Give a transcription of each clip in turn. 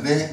Къде?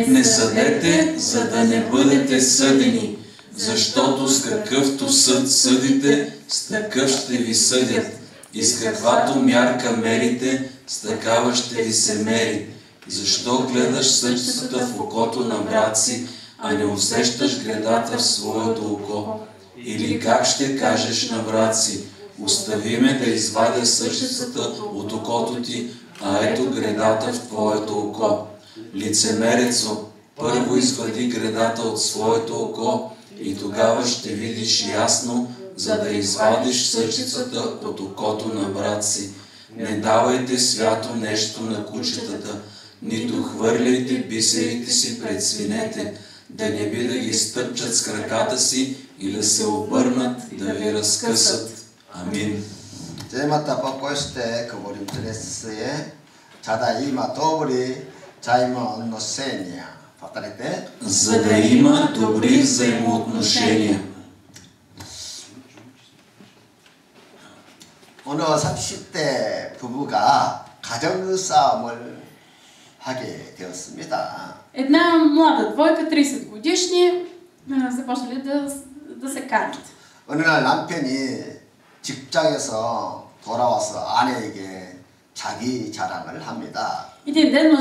Не съдете, за да не бъдете съдени, защото с какъвто съд съдите, с такъв ще ви съдят. И с каквато мярка мерите, с такава ще ви се мери. Защо гледаш съдицата в окото на брат си, а не усещаш гредата в своето око? Или как ще кажеш на брат си: остави ме да извадя съдицата от окото ти, а ето гредата в твоето око? Лицемерецо, първо извади гредата от своето око и тогава ще видиш ясно, за да извадиш съдицата от окото на брат си. Не давайте свято нещо на кучетата, нито хвърляйте бисерите си пред свинете, да не би да ги стъпчат с краката си и да се обърнат да ви разкъсат. Амин. Темата по questo che voglio interessare, за да има добри взаимоотношения. Повторете. За да има добри взаимоотношения. 어느 30대 부부가 가정 싸움을 하게 되었습니다. Една млада двойка, 30 годишни, започнали да се карат. 어느 날 남편이 직장에서 돌아와서 아내에게 자기 자랑을 합니다. Един ден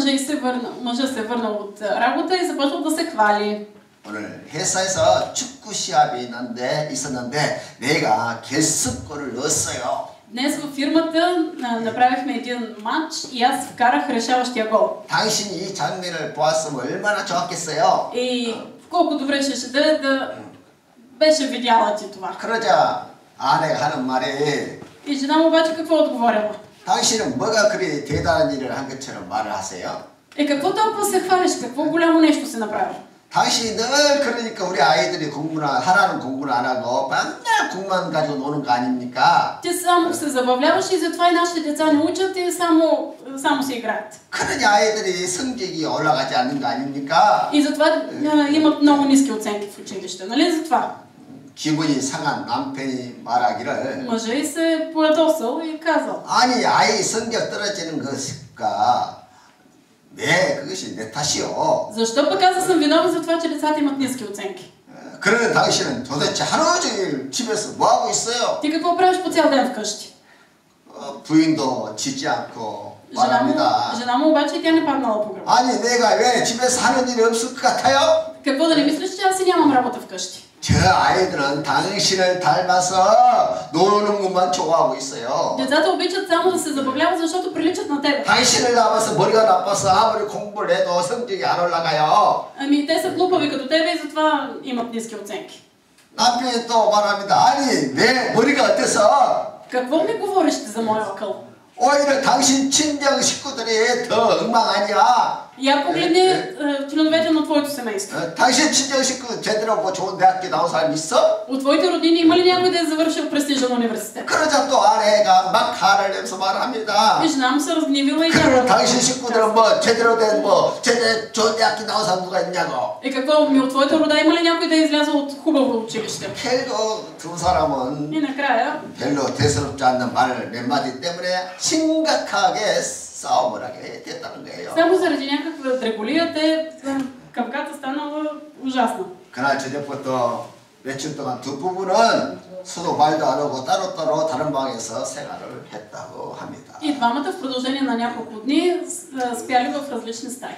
мъжът се върнал от работа и започнал да се хвали. 오늘 회사에서 축구 시합이 있었는데 내가 결승골을 넣었어요. Днес във фирмата направихме един матч и аз вкарах решаващия гол. 당신이 이 장면을 보았으면 얼마나 좋았겠어요. И колко добре ще да беше видяла ти това. 그러자 아내가 하는 말이 И жена му обаче какво отговорила? 당신은 뭐가 그리 대단한 일을 한 것처럼 말을 하세요? Какво толкова се хвалиш? Какво голямо нещо се направи? 당신이 늘 그러니까 우리 아이들이 하나는 공부를 안 하고 맨날 공만 가지고 노는 거 아닙니까? Ти само се забавляваш и затова и нашите деца не учат и само се играят. 그러니 아이들이 성적이 올라가지 않는 거 아닙니까? И затова имат много ниски оценки в училище, нали затова? 기분이 상한 남편이 말하기를 Мъжът й се поядосал и казал: 아니 아이 성적 떨어지는 것과 그것이 내 탓이요. защо пък аз да съм виновен за това, че децата имат ниски оценки? 그러는 당신은 도대체 하루 종일 집에서 뭐 하고 있어요? Ти какво правиш по цял ден вкъщи? 부인도 짖지 않고 말합니다. Жена му обаче тя не паднала по гръб. 아니 내가 왜 집에서 하는 일이 없을 것 같아요? Какво да не мислиш, че аз си нямам работа вкъщи? 저 아이들은 당신을 닮아서 노는 것만 좋아하고 있어요. Децата обичат само да се забавляват, защото приличат на теб. 당신을 닮아서 머리가 나빠서 아무리 공부를 해도 성적이 안 올라가요. Ами те са глупави като тебе и затова имат ниски оценки. 남편이 또 말합니다. 아니 내 머리가 어때서? Какво ми говориш за моя акъл? 오히려 당신 친정 식구들이 더 엉망 아니야? Я погледни членовете на твоето семейство. 당신 친정 식구 제대로 뭐 좋은 대학교 나온 사람 있어? От твоите роднини има ли някой да е завършил престижен университет? 그러자 또 아내가 막 화를 내면서 말합니다. И жена му се разгневила и 그럼 당신 식구들은 뭐 제대로 된 제대로 좋은 대학교 나온 사람 누가 있냐고? И какво ми от твоята рода има ли някой да е излязъл от хубаво училище? 결국 두 사람은 И накрая 별로 대수롭지 않는 말 몇 마디 때문에 심각하게 싸움을 하게 됐다는 거예요. само заради някаква дреболия къвката станала ужасна. 그날 저녁부터 며칠 동안 두 부부는 서로 말도 안 하고 따로따로 다른 방에서 생활을 했다고 합니다. И двамата в продължение на няколко дни спяли в различни стаи.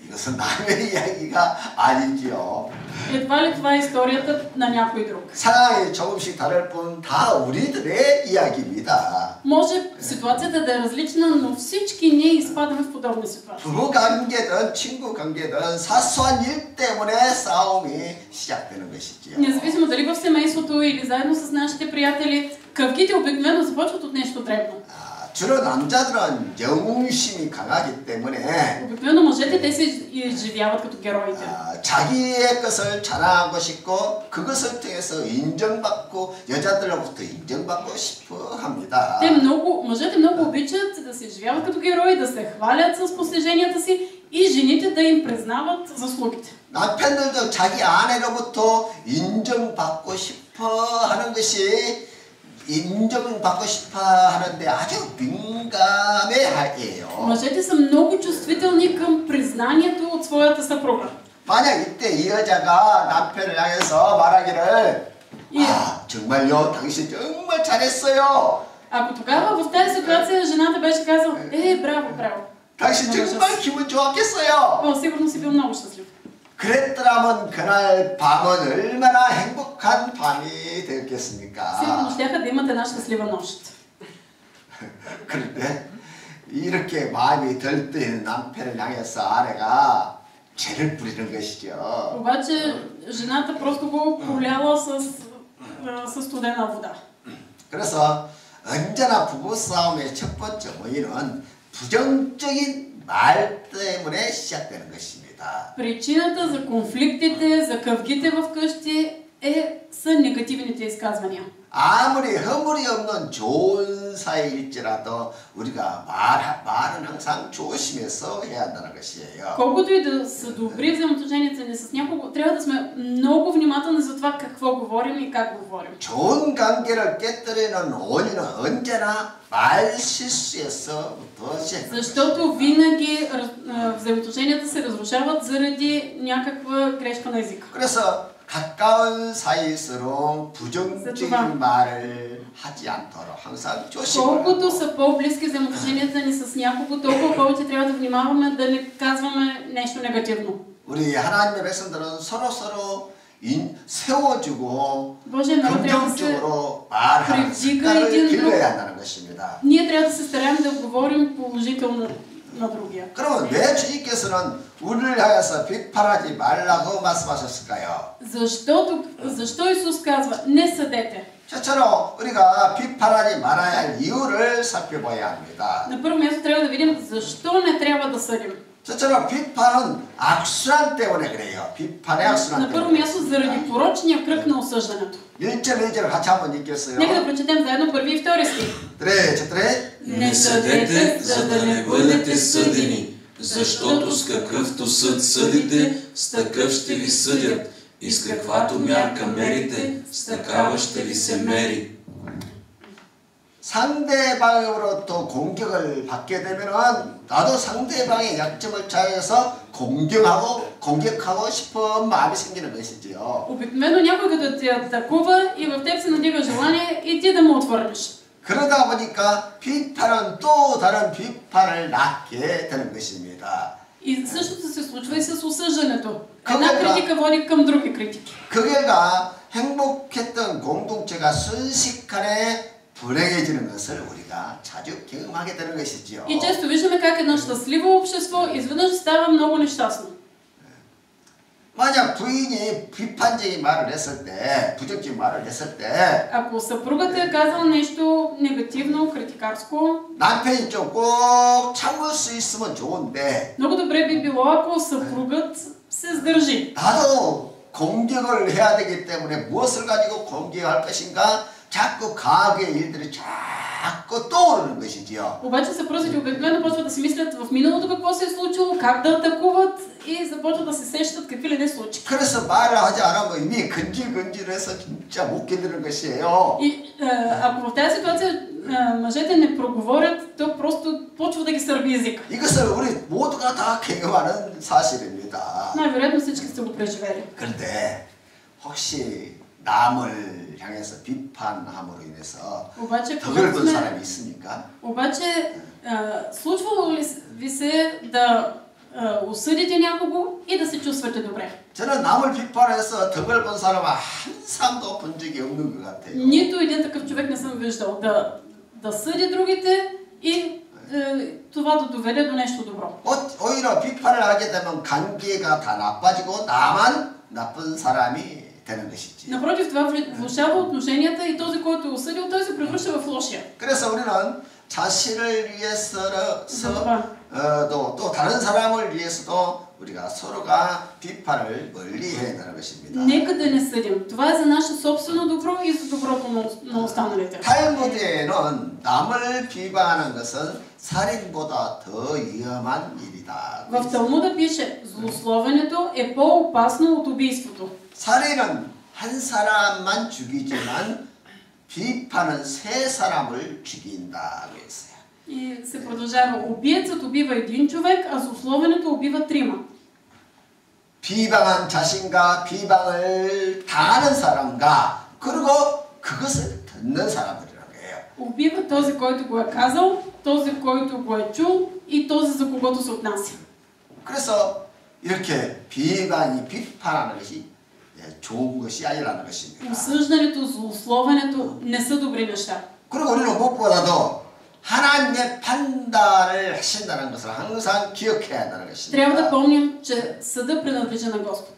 이것은 남의 이야기가 아니지요. Едва ли това е историята на някой друг? 상황이 조금씩 다를 뿐 다 우리들의 이야기입니다. Може ситуацията да е различна, но всички ние изпадаме в подобни ситуации. 부부 관계든 친구 관계든 사소한 일 때문에 싸움이 시작되는 것이지요. Независимо дали в семейството или заедно с нашите приятели, къвките обикновено започват от нещо дребно. 주로 남자들은 영웅심이 강하기 때문에 Обикновено мъжете те се изживяват като героите. 자기의 것을 자랑하고 싶고 그것을 통해서 인정받고 여자들로부터 인정받고 싶어 합니다. Мъжете много обичат да се изживяват като герои, да се хвалят с постиженията си и жените да им признават заслугите. 남편들도 자기 아내로부터 인정받고 싶어 하는 것이 인정받고 싶어 하는데 아주 민감해해요. Мъжете са много чувствителни към признанието от своята съпруга. 만약 이때 이 여자가 남편을 향해서 말하기를 정말요 당신 정말 잘했어요. Ако тогава в тази ситуация жената беше казала, браво, браво. 당신 정말 기분 좋았겠어요. Сигурно си бил много щастлив. 그랬더라면 그날 밤은 얼마나 행복한 밤이 Сигурно 되었겠습니까? щяха да имате една щастлива нощ. 그런데 이렇게 마음이 들뜨는 남편을 향해서 아내가 죄를 부리는 것이죠. Обаче жената просто го проляла с студена вода. 그래서 언제나 부부싸움의 첫 번째 원인은 부정적인 말 때문에 시작되는 것입니다. Причината за конфликтите, за къвгите в къщи са негативните изказвания. 아무리 허물이 없는 좋은 사이일지라도 우리가 말은 항상 조심해서 해야 한다는 것이에요. Колкото и да са добри взаимоотношенията ни с някого, трябва да сме много внимателни за това какво говорим и как говорим. 좋은 관계를 깨뜨리는 원인은 언제나 말 실수에서부터 시작합니다. Защото винаги взаимоотношенията се разрушават заради някаква грешка на езика. 그래서 가까운 사이일수록 부정적인 말을 하지 않도록 항상 조심하고 Колкото са по-близки взаимоотношенията ни с някого, толкова повече трябва да внимаваме да не казваме нещо негативно. 우리 하나님의 백성들은 서로 세워주고 Божия народ трябва да се 긍정적으로 말하는 привдига 습관을 един друг. 길러야 한다는 것입니다. Ние трябва да се стараем да говорим положително на другия. 그러면 왜 주님께서는 우리를 향해서 비판하지 말라고 말씀하셨을까요? Защо Исус казва, не съдете? 저처럼 우리가 비판하지 말아야 할 이유를 살펴봐야 합니다. На първо място трябва да видим защо не трябва да съдим. 저처럼 비판은 악순환 때문에 그래요. 비판의 악순환 На първо 때문에. място заради порочния кръг на осъждането. 1절 2절 같이 한번 읽겠어요. Нека да прочетем заедно първи и втори стих. 네, 저들의 Не съдете, за да не бъдете съдени, защото с какъвто съд съдите, с такъв ще ви съдят, и с каквато мярка мерите, с такава ще ви се мери. 상대방으로부터 공격을 받게 되면은 나도 상대방의 약점을 찾아서 공격하고 싶은 마음이 생기는 것이지요. Обикновено някой като те атакува и в теб се надига желание и ти да му отвърнеш. 그러다 보니까 비판은 또 다른 비판을 낳게 되는 것입니다. И същото се случва и с осъждането. Кога- Една критика води към други критики. 그 결과 행복했던 공동체가 순식간에 불행해지는 것을 우리가 자주 경험하게 되는 것이지요. И често виждаме как едно щастливо общество изведнъж става много нещастно. 만약 부인이 비판적인 말을 했을 때, 부정적인 말을 했을 때 Ако съпругата е казала нещо негативно, критикарско, 남편이 좀 꼭 참을 수 있으면 좋은데 много добре би било, ако съпругът се сдържи. 나도 공격을 해야 되기 때문에 무엇을 가지고 공격할 것인가 자꾸 과거의 일들이 자꾸 떠오르는 것이지요. Обаче съпрузите обикновено почват да си мислят в миналото какво се е случило, как да атакуват и започват да се сещат какви ли не случаи. 그래서 말을 하지 않으면 이미 근질근질해서 진짜 못 견디는 것이에요. И ако в тази ситуация мъжете не проговорят, то просто почва да ги сърби език. 이것을 우리 모두가 다 경험하는 사실입니다. Най-вероятно всички сте го преживели. 그런데 혹시 남을 향해서 비판함으로 인해서 Обаче, 더 긁은 когато сме- 사람이 있습니까? Обаче, случвало ли ви се да осъдите някого и да се чувствате добре? 저는 남을 비판해서 더 긁은 사람은 한 사람도 본 적이 없는 것 같아요. Нито един такъв човек не съм виждал да съди другите и това да доведе до нещо добро. 오히려 비판을 하게 되면 관계가 다 나빠지고 나만 나쁜 사람이 되는 것이지. Напротив, това влошава отношенията и този, който е осъдил, той се превръща в лошия. 그래서 우리는 자신을 위해서 затова 또 다른 사람을 위해서도 우리가 서로가 비판을 멀리해야 하는 것입니다. нека да не съдим. Това е за наше собствено добро и за доброто на останалите. 탈무드에는 남을 비방하는 것은 살인보다 더 위험한 일이다. В Талмуда пише, злословенето е по-опасно от убийството. 살인은 한 사람만 죽이지만 비판은 세 사람을 죽인다고 했어요. И се продължава. Убиецът убива един човек, а злословенето убива трима. 비방한 자신과 비방을 당하는 사람과 그리고 그것을 듣는 사람들이라는 거예요. Убива този, който го е казал, този, който го е чул и този, за когото се отнася. 그래서 이렇게 비방이 비판하는 것이 좋은 것이 아니라는 것입니다. Осъждането, злословенето не са добри неща. 그리고 우리는 무엇보다도 하나님의 판단을 하신다는 것을 항상 기억해야 한다는 Трябва да 것입니다. помним, че съда принадлежи на Господ.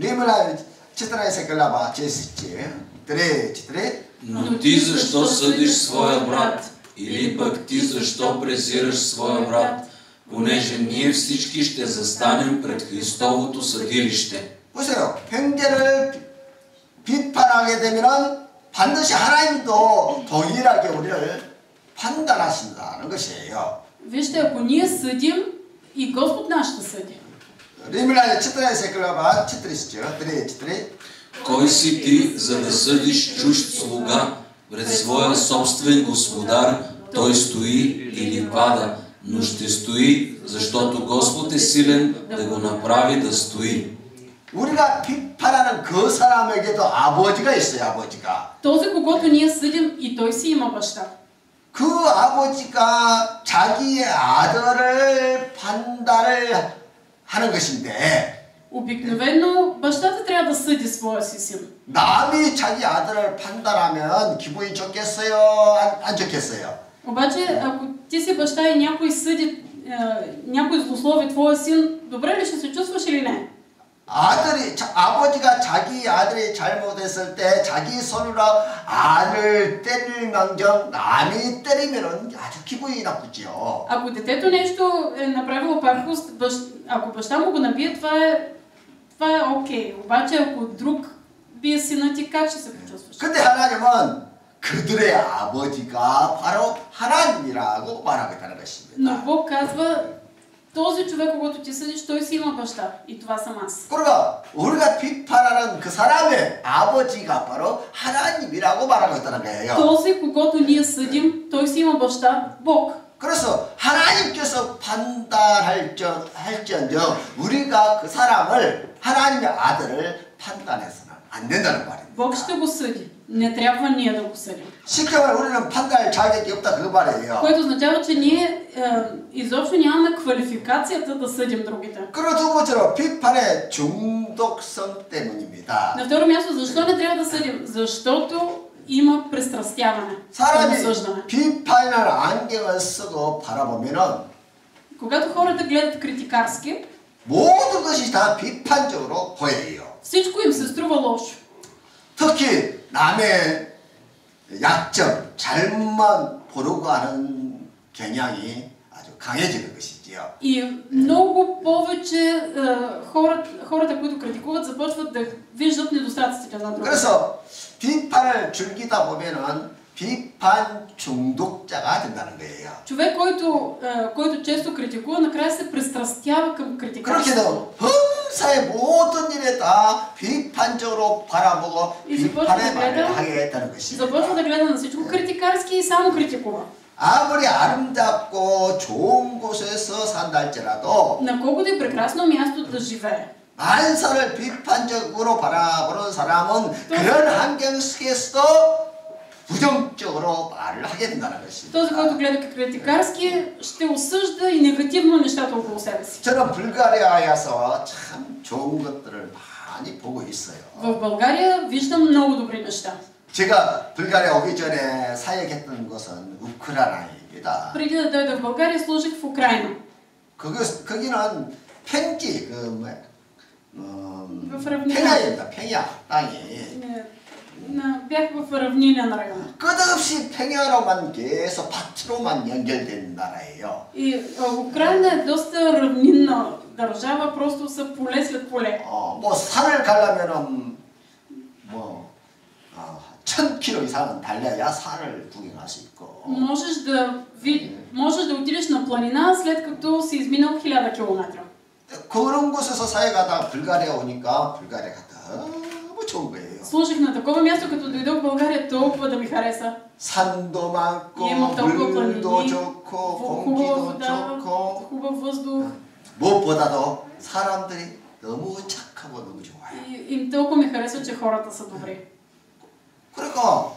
римлян 14 глава 4. Но ти защо съдиш своя брат? Или пък ти защо презираш своя брат? Понеже ние всички ще застанем пред Христовото съдилище. 보세요. 형제를 비판하게 되면은 반드시 하나님도 동일하게 우리를 판단하신다는 것이에요. Вижте, ако ние съдим, и Господ наш ще съди. римлян 14 глава 4. Кой си ти, за да съдиш чужд слуга пред своя собствен господар? Той стои или пада, но ще стои, защото Господ е силен да го направи да стои. 우리가 비판하는 그 사람에게도 아버지가 있어요. 아버지가. Този, когато ние съдим, и той си има баща. 그 아버지가 자기의 아들을 판단을 하는 것인데 Обикновено бащата трябва да съди своя си син. 남이 자기 아들을 판단하면 기분이 좋겠어요? 안 좋겠어요? Обаче, ако ти си баща и някой съди, някой злослови твоя син, добре ли ще се чувстваш или не? 아버지가 자기 아들이 잘못했을 때 자기 손으로 아들 때릴 망정 남이 때리면 아주 기분이 나쁘죠. Ако детето нещо е направило пакост, ако баща му го набие, това е окей. Обаче, ако друг бие сина ти, как ще се почувстваш? 근데 하나님은 그들의 아버지가 바로 하나님이라고 말하고 있다는 Но 것입니다. Бог казва, този човек, когато ти съдиш, той си има баща. И това съм аз. 그러니까 우리가 비판하는 그 사람의 아버지가 바로 하나님이라고 말하고 있다는 거예요. Този, когато ние съдим, той си има баща, Бог. 그래서 하나님께서 판단할지언정 우리가 그 사람을 하나님의 아들을 판단해서는 안 된다는 말입니다. Бог ще го съди. Не трябва ние да го съдим. 쉽게 말하면 우리는 판단할 자격이 없다 그 말이에요. Което означава, че ние изобщо нямаме квалификацията да съдим другите. 그리고 두 번째로 비판의 중독성 때문입니다. На второ място, защо не трябва да съдим? Защото има пристрастяване. 사람이 осъждане. 비판이라는 안경을 쓰고 바라보면은 Когато хората гледат критикарски, 모든 것이 다 비판적으로 보여요. всичко им се струва лошо. 특히 남의 약점, 잘못만 보려고 하는 경향이 아주 강해지는 것이지요. И много повече хората, които критикуват, започват да виждат недостатъците на другите. 그래서 비판을 즐기다 보면은 비판 중독자가 된다는 거예요. Човек, който често критикува, накрая се пристрастява към критикарството. 그렇게 범사의 모든 일에 다 비판적으로 바라보고 비판의 말을 하게 했다는 것입니다. Започва да гледа на всичко критикарски и само критикува. 아무리 아름답고 좋은 곳에서 산다 할지라도 На колкото и прекрасно място да живее. 만사를 비판적으로 바라보는 사람은 그런 환경 속에서도 부정적으로 말을 하게 된다는 것입니다. Този, който гледа критикарски, ще осъжда и негативно нещата около себе си. 저는 불가리아에서 참 좋은 것들을 많이 보고 있어요. В България виждам много добри неща. 제가 불가리아 오기 전에 사역했던 곳은 우크라이나입니다. Преди да дойда в България, служих в Украйна. 거기는 평지 В равнина. 평야입니다. 평야 땅이. Бях в равнинен район. 끝없이 평야로만 계속 밭으로만 연결된 나라예요. И Украйна е доста равнинна държава, просто са поле след поле. 뭐 산을 가려면은 뭐 1000km 이상은 달려야 산을 구경할 수 있고. Можеш да отидеш на планина, след като си изминал 1000 км. 그런 곳에서 사역하다가 불가리아 오니까 불가리아가 너무 좋은 거예요. Служих на такова място, като дойдох в България, толкова да ми хареса. 산도 많고 има толкова 물도 планини, 좋고 хубава 공기도 вода, 좋고 хубав въздух. 무엇보다도 사람들이 너무 착하고 너무 좋아요. И толкова ми харесва, че хората са добри. 그러니까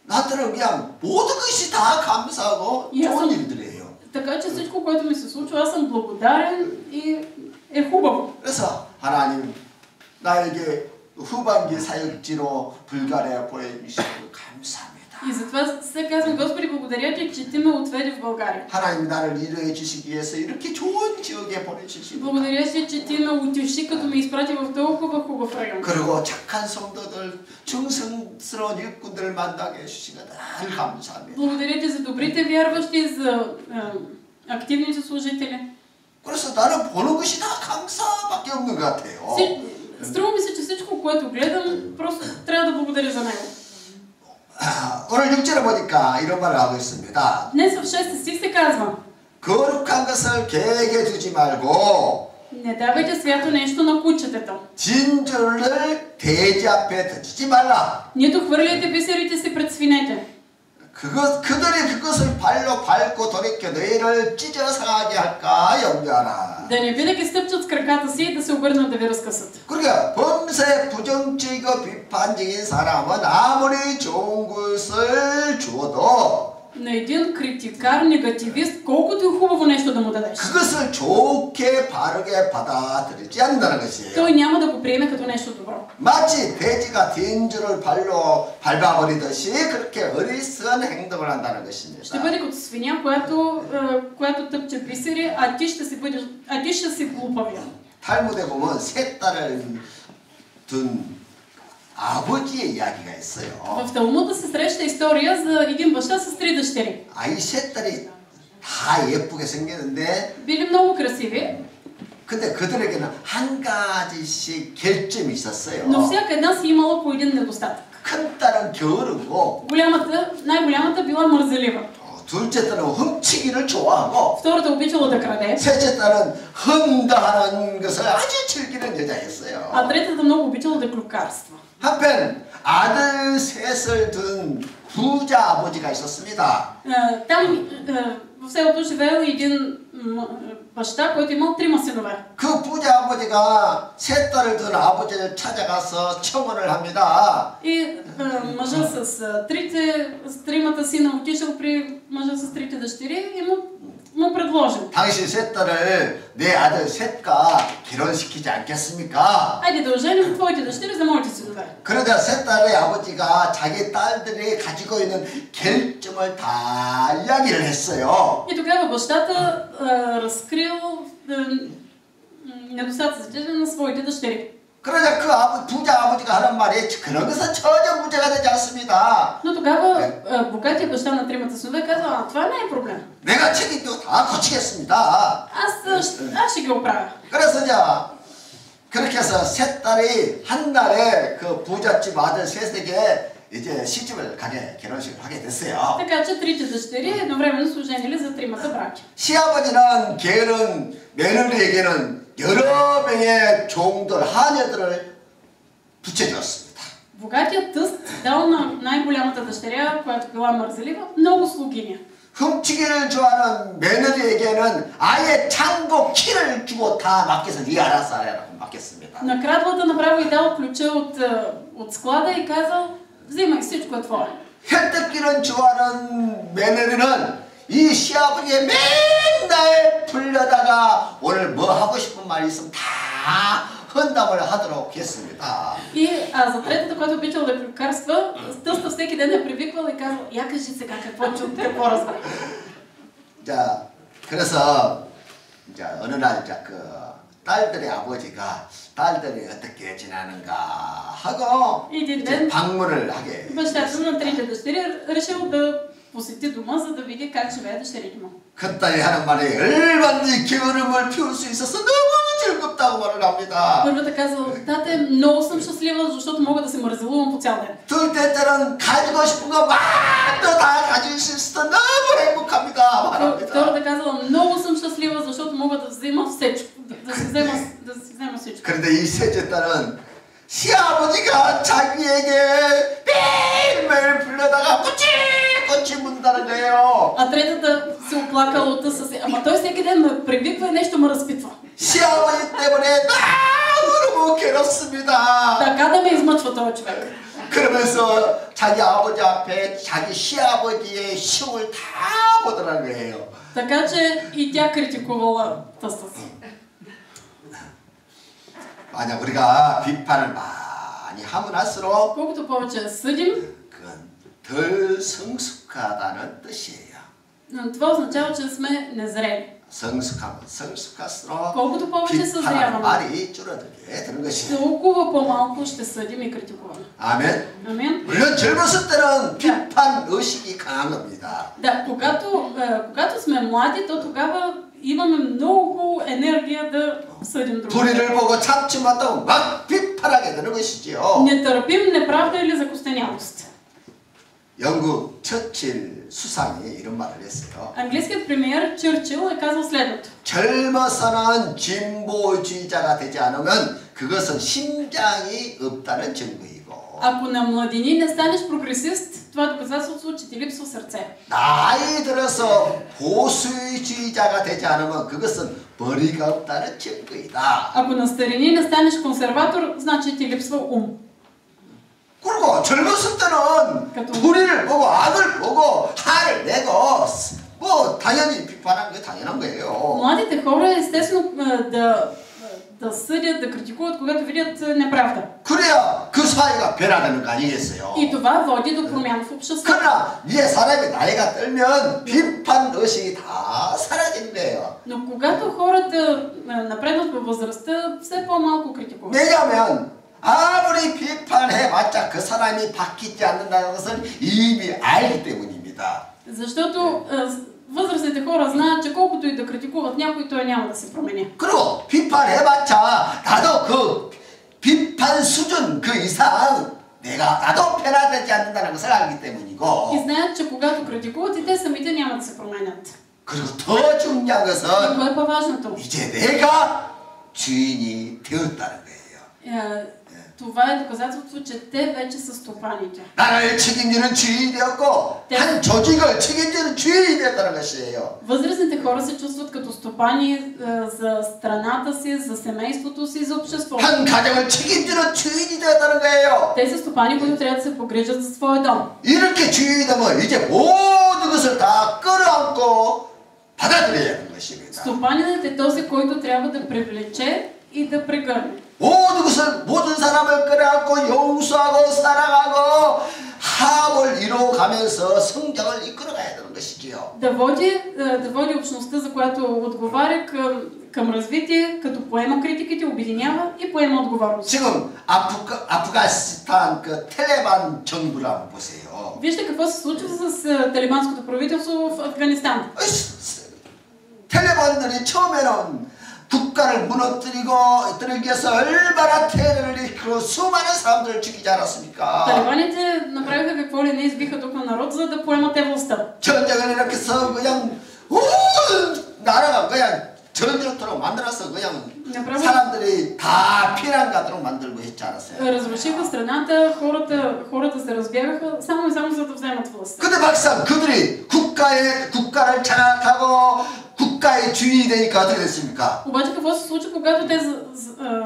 나한테는 그냥 모든 것이 다 감사하고 좋은 일들이에요. Така че всичко, което ми се случва, аз съм благодарен и е хубаво. 그래서 하나님 나에게 후반기 사역지로 불가리아 보내주시고 감사합니다. И затова се казвам, Господи, благодаря ти, че ти ме отведи в България. 하나님 나를 위로해 주시기 위해서 이렇게 좋은 지역에 보내주시고 Благодаря си, че ти ме утеши, като ме изпрати в толкова хубав район. 그리고 착한 성도들, 충성스러운 일꾼들을 만나게 해주시고 늘 감사합니다. Благодаря ти за добрите вярващи, за активните служители. 그래서 나는 보는 것이 다 감사밖에 없는 것 같아요. Струва ми се, че всичко, което гледам, просто трябва да благодаря за него. 오늘 6절에 보니까 이런 말을 하고 있습니다. Днес в 6 стих се казва: 거룩한 것을 개에게 주지 말고 не давайте свято нещо на кучетата. 진주를 돼지 앞에 던지지 말라. Нито хвърляйте бисерите си пред свинете. 그들이 그것을 발로 밟고 돌이켜 너희를 찢어 상하게 할까 염려하라. Да не би да ги стъпчат с краката си и да се обърнат да ви разкъсат. 그러니까 범세 부정적이고 비판적인 사람은 아무리 좋은 것을 주어도 На един критикар, негативист, колкото е хубаво нещо да му дадеш, 그것을 좋게 바르게 받아들이지 않는다는 것이에요. той няма да го приеме като нещо добро. 마치 돼지가 진주를 발로 밟아버리듯이 그렇게 어리석은 행동을 한다는 것입니다. Ще бъде като свиня, която тъпче бисери, а ти ще си глупавия. 탈무드에 보면 세 딸을 둔 아버지의 이야기가 있어요. В Талмуда се среща история за един баща с 3 дъщери. 이 세 딸이 다 예쁘게 생겼는데 Били много красиви, 근데 그들에게는 한 가지씩 결점이 있었어요. но всяка една си имала по един недостатък. 큰 딸은 게으르고 Най-голямата била мързелива. 둘째 딸은 훔치기를 좋아하고 Втората обичала да краде, 셋째 딸은 헌다하는 것을 아주 즐기는 여자였어요. а третата много обичала да клюкарства. 한편 아들 셋을 둔 부자 아버지가 있었습니다. Там в селото живеел един баща, който имал 3 синове. 그 부자 아버지가 세 딸을 둔 아버지를 찾아가서 청혼을 합니다. И мъжа с 3-мата сина отишъл при мъжа с 3 дъщери и му предложил: 당신 세 딸을 내 아들 셋과 결혼시키지 않겠습니까? айде да оженим твоите дъщери за моите синове. 그러자 세 딸의 아버지가 자기 딸들이 가지고 있는 결점을 다 이야기를 했어요. И тогава бащата разкрил недостатъците на своите дъщери. 그러자 그 부자 아버지가 하는 말이 그런 것은 전혀 문제가 되지 않습니다. Но тогава богатия баща на 3-мата синове каза: това не е проблем. 내가 책임도 다 고치겠습니다. аз ще ги оправя. 그래서 이제 그렇게 해서 세 딸이 한 달에 그 부잣집 아들 셋에게 이제 시집을 가게 결혼식을 하게 됐어요. Така че 3 дъщери едновременно са оженили за 3-мата братя. 시아버지는 게으른 며느리에게는 여러 명의 종들, 하녀들을 붙여주었습니다. Богатият тъст дал на най-голямата дъщеря, която била мързелива, много слугиня. 훔치기를 좋아하는 며느리에게는 아예 창고 키를 주고 다 맡겨서 네 알아서 하라고 맡겼습니다. На крадвата направо и дал ключа от склада и казал: взимай, всичко е твое. 혈뜯기를 좋아하는 며느리는 이 시아버지의 맨날 불려다가 오늘 뭐 하고 싶은 말이 있으면 다 헌담을 하도록 했습니다. И за третата, която обичала да клюкарства, тъста всеки ден е привиквал и казал: я кажи сега какво разбра. 자, 그래서 이제 어느 날 그 딸들의 아버지가 딸들이 어떻게 지나는가 하고 이제 방문을 하게. Бащата на 3 дъщери решил да посети дома, за да види как живее дъщерите му. 큰 딸이 하는 말이 얼마든지 게으름을 피울 수 있어서 너무 즐겁다고 말을 합니다. Първата казала: тате, много съм щастлива, защото мога да се мързелувам по цял ден. 둘째 딸은 가지고 싶은 거 마음껏 다 가질 수 있어서 너무 행복합니다 말합니다. Втората казала: много съм щастлива, защото мога да взема всичко, да си взема всичко. 그런데 이 셋째 딸은 시아버지가 자기에게 매일매일 불러다가 꼬치꼬치 문다는 거예요. А третата се оплакала от тъса си: ама той всеки ден ме привиква и нещо ме разпитва. 시아버지 때문에 너무 괴롭습니다. Така да ме измъчва този човек. 그러면서 자기 아버지 앞에 자기 시아버지의 시험을 다 보더라는 거예요. Така че и тя критикувала тъста си. 만약 우리가 비판을 많이 하면 할수록 Колкото повече съдим, 그건 덜 성숙하다는 뜻이에요. това означава, че сме незрели. 성숙하면 성숙할수록 Колкото повече 비판하는 съзряваме, 말이 줄어들게 되는 것이에요. толкова по-малко ще съдим и критикуваме. 아멘. Амин. 물론 젊었을 때는 비판 의식이 강한 겁니다. Да, когато сме млади, то тогава имаме много енергия да съдим другите. 불의를 보고 참지 못하고 막 비판하게 되는 것이지요. Не търпим неправда или закостенялост. 영국 처칠 수상이 이런 말을 했어요. Английският премиер Чърчил е казал следното. 젊어서는 진보주의자가 되지 않으면 그것은 심장이 없다는 증거이고 Ако на младини не станеш прогресист, това е доказателство, че ти липсва сърце. 나이 들어서 보수주의자가 되지 않으면 그것은 머리가 없다는 증거이다. Ако на старини не станеш консерватор, значи ти липсва ум. 그리고 젊었을 때는 불의를 보고 악을 보고 화를 내고 뭐 당연히 비판하는 게 당연한 거예요. Младите хора естествено да съдят, да критикуват, когато видят неправда. 그래야 그 사회가 변화되는 거 아니겠어요? И това води до промяна в обществото. 그러나 이제 사람이 나이가 들면 비판 의식이 다 사라지는 거예요. Но когато хората напредват във възрастта, все по-малко критикуват. 왜냐하면 아무리 비판해봤자 그 사람이 바뀌지 않는다는 것을 이미 알기 때문입니다. Защото възрастните хора знаят, че колкото и да критикуват някой, той няма да се промени. 그리고 비판해봤자 나도 그 비판 수준 그 이상 나도 변화되지 않는다는 것을 알기 때문이고 И знаят, че когато критикуват, и те самите няма да се променят. 그리고 더 중요한 И 것은 това е по-важното. 이제 내가 주인이 되었다는 거예요. Това е доказателство, че те вече са стопаните. 나를 책임지는 주인이 되었고 한 조직을 책임지는 주인이 되었다는 것이에요. Възрастните хора се чувстват като стопани за страната си, за семейството си, за обществото. 한 가정을 책임지는 주인이 되었다는 거예요. Те са стопани, които трябва да се погрижат за своя дом. 이렇게 주인이 되면 이제 모든 것을 다 끌어안고 받아들여야 하는 것입니다. Стопанинът е този, който трябва да привлече и да прегърне. 모든 사람을 끌어안고 용서하고 사랑하고 합을 이루어가면서 성장을 이끌어가야 되는 것이지요. Да води общността, за която отговаря към развитие, като поема критиките, обединява и поема отговорност. 지금 아프가니스탄 그 텔레반 정부를 한번 보세요. Вижте какво се случва с талибанското правителство в Афганистан. 텔레반들이 처음에는 국가를 무너뜨리기 위해서 얼마나 테러를 일으키고 수많은 사람들을 죽이지 않았습니까? Талибаните направиха какво ли не, избиха тук на народ, за да поемат те властта. 전쟁을 이렇게 해서 그냥 나라가 그냥 전쟁터로 만들어서 그냥 사람들이 다 피난 가도록 만들고 했지 않았어요? Разрушиха страната, хората се разбягаха само и само за да вземат властта. 근데 막상 그들이 국가를 장악하고 국가의 주인이 되니까 어떻게 됐습니까? Обаче какво се случи, когато те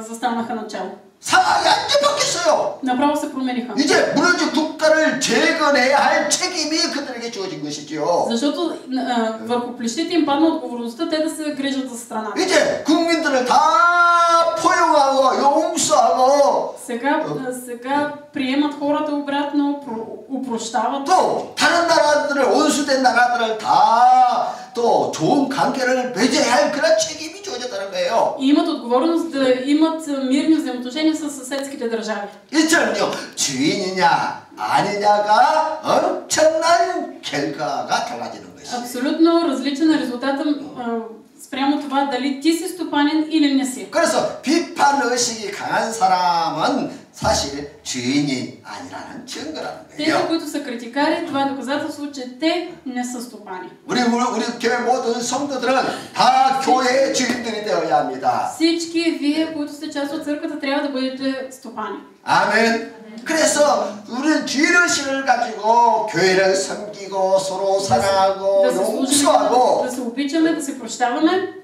застанаха начало? 상황이 완전 바뀌었어요. Направо се промениха. 이제 무너진 국가를 재건해야 할 책임이 그들에게 주어진 것이지요. Защото върху плещите им падна отговорността те да се грижат за страната. 이제 국민들을 다 포용하고 용서하고 сега приемат хората обратно, упрощават. 또 다른 나라들을 원수된 나라들을 다 또 좋은 관계를 맺어야 할 그런 책임이 주어졌다는 거예요. И имат отговорност да имат мирни взаимоотношения с съседските държави. 이처럼요 주인이냐 아니냐가 엄청난 결과가 달라지는 것이에요. Абсолютно различен е резултата спрямо това дали ти си стопанин или не си. 그래서 비판 의식이 강한 사람은 사실 주인이 아니라는 증거라는 Тези, 거예요. които са критикари, това е доказателство, че те не са стопани. 우리 교회 모든 성도들은 다 교회의 주인들이 되어야 합니다. Всички вие, които сте част от църквата, трябва да бъдете стопани. 아멘. 그래서 우리는 주인의식을 가지고 교회를 섬기고 서로 사랑하고 Да се служим, 용서하고 да се обичаме, да се прощаваме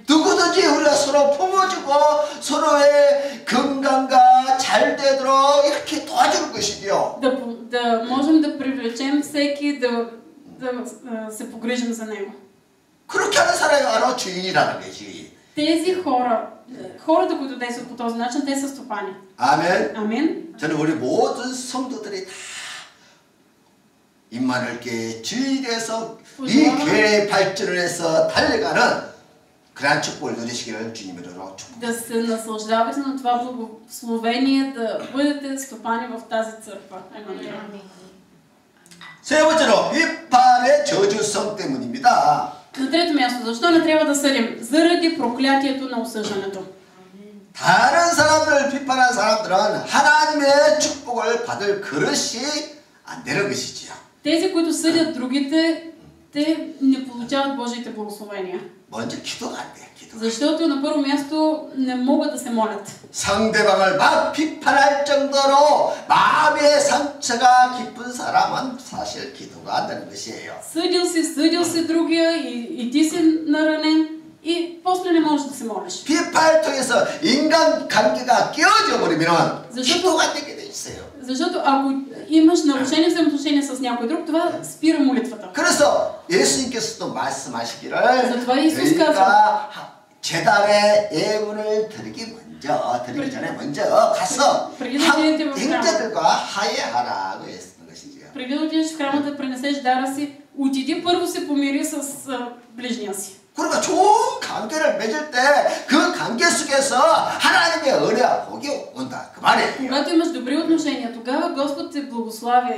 누구든지 우리가 서로 품어주고 서로의 건강과 잘 되도록 이렇게 도와주는 것이죠. Да можем да привлечем всеки, да се погрижим за него. 그렇게 하는 사람이 바로 주인이라는 것이. Тези хората, които действат по този начин, те са стопани. 아멘. Амин. 저는 우리 모든 성도들이 다 임마누엘 교회 주일에서 이 교회의 발전을 해서 달려가는 그러한 축복을 누리시기를 주님으로 축복합니다. Да се наслаждавате на това благословение, да бъдете стопани в тази църква. Амин. 세 번째로 비판의 저주성 때문입니다. На трето място, защо не трябва да съдим? Заради проклятието на осъждането. 다른 사람들을 비판한 사람들은 하나님의 축복을 받을 그릇이 안 되는 것이지요. Тези, които съдят другите, те не получават Божиите благословения. 먼저 기도가 안 돼요. 기도. Защото на първо място не могат да се молят. 상대방을 막 비판할 정도로 마음의 상처가 깊은 사람은 사실 기도가 안 되는 것이에요. Съдил си другия и ти си наранен и после не можеш да се молиш. 비판을 통해서 인간관계가 깨어져 버리면 기도가 안 되게 돼 있어요. Защото ако имаш нарушение взаимоотношения с някой друг, това спира молитвата. 그래서 예수님께서도 말씀하시기를 затова Исус казва, 너희가 제단에 예물을 드리기 전에 먼저 가서 형제들과 화해하라고 했던 것이지요. преди да отидеш в храма да принесеш дара си, отиди първо се помири с ближния си. 그러니까 좋은 관계를 맺을 때 그 관계 속에서 하나님의 은혜와 복이 온다 그 말이에요. Когато имаш добри отношения, тогава Господ те благославя,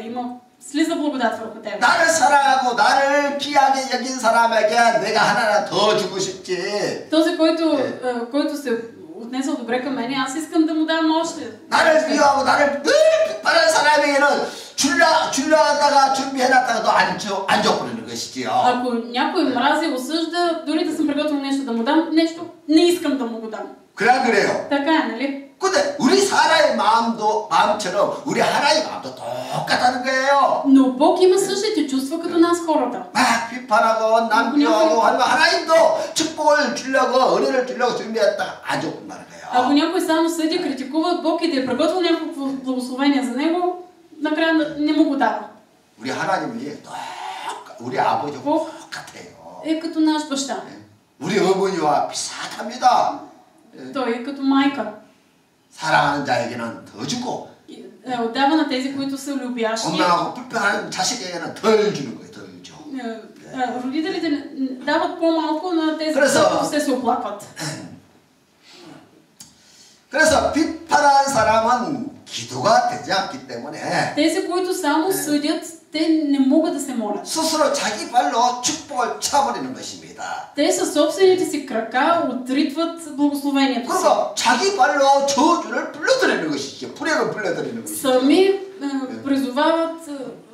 слиза благодат върху теб. 나를 사랑하고 나를 귀하게 여긴 사람에게 내가 하나 더 주고 싶지. Този, който се отнесъл добре към мен, аз искам да му дам още. 나를 미워하고 나를 늘 비판하는 사람에게는 줄려다가 준비해놨다가도 안 줘버리는 것이지요. Ако някой мрази, осъжда, дори да съм приготвил нещо да му дам, нещо не искам да му го дам. 그래요. така е, нали? 근데 우리 사람의 마음처럼 우리 하나님의 마음도 똑같다는 거예요. Но Бог има същите чувства като нас хората. 막 비판하고 남비하고 하나님도 축복을 주려고 은혜를 주려고 준비했다가 안 줬단 말이에요. Ако някой само съди, критикува от Бог и да е приготвил някакво благословение за него, накрая не му го дава. 우리 하나님이 우리 아버지가 똑같아요. Е като наш баща. 우리 어머니와 비슷합니다. Той е като майка. 사랑하는 자에게는 더 주고 отдава на тези, които са любящи. 엄마하고 불평하는 자식에게는 덜 주는 거예요. 덜 줘. Родителите дават по-малко на тези, които се оплакват. 그래서 비판한 사람은 기도가 되지 않기 때문에 тези, които само съдят, те не могат да се молят. 스스로 자기 발로 축복을 차버리는 것입니다. Те със собствените си крака отритват благословението си. 그리고 자기 발로 저주를 불러들이는 것이죠. 불행을 불러들이는 것이죠. Сами призовават,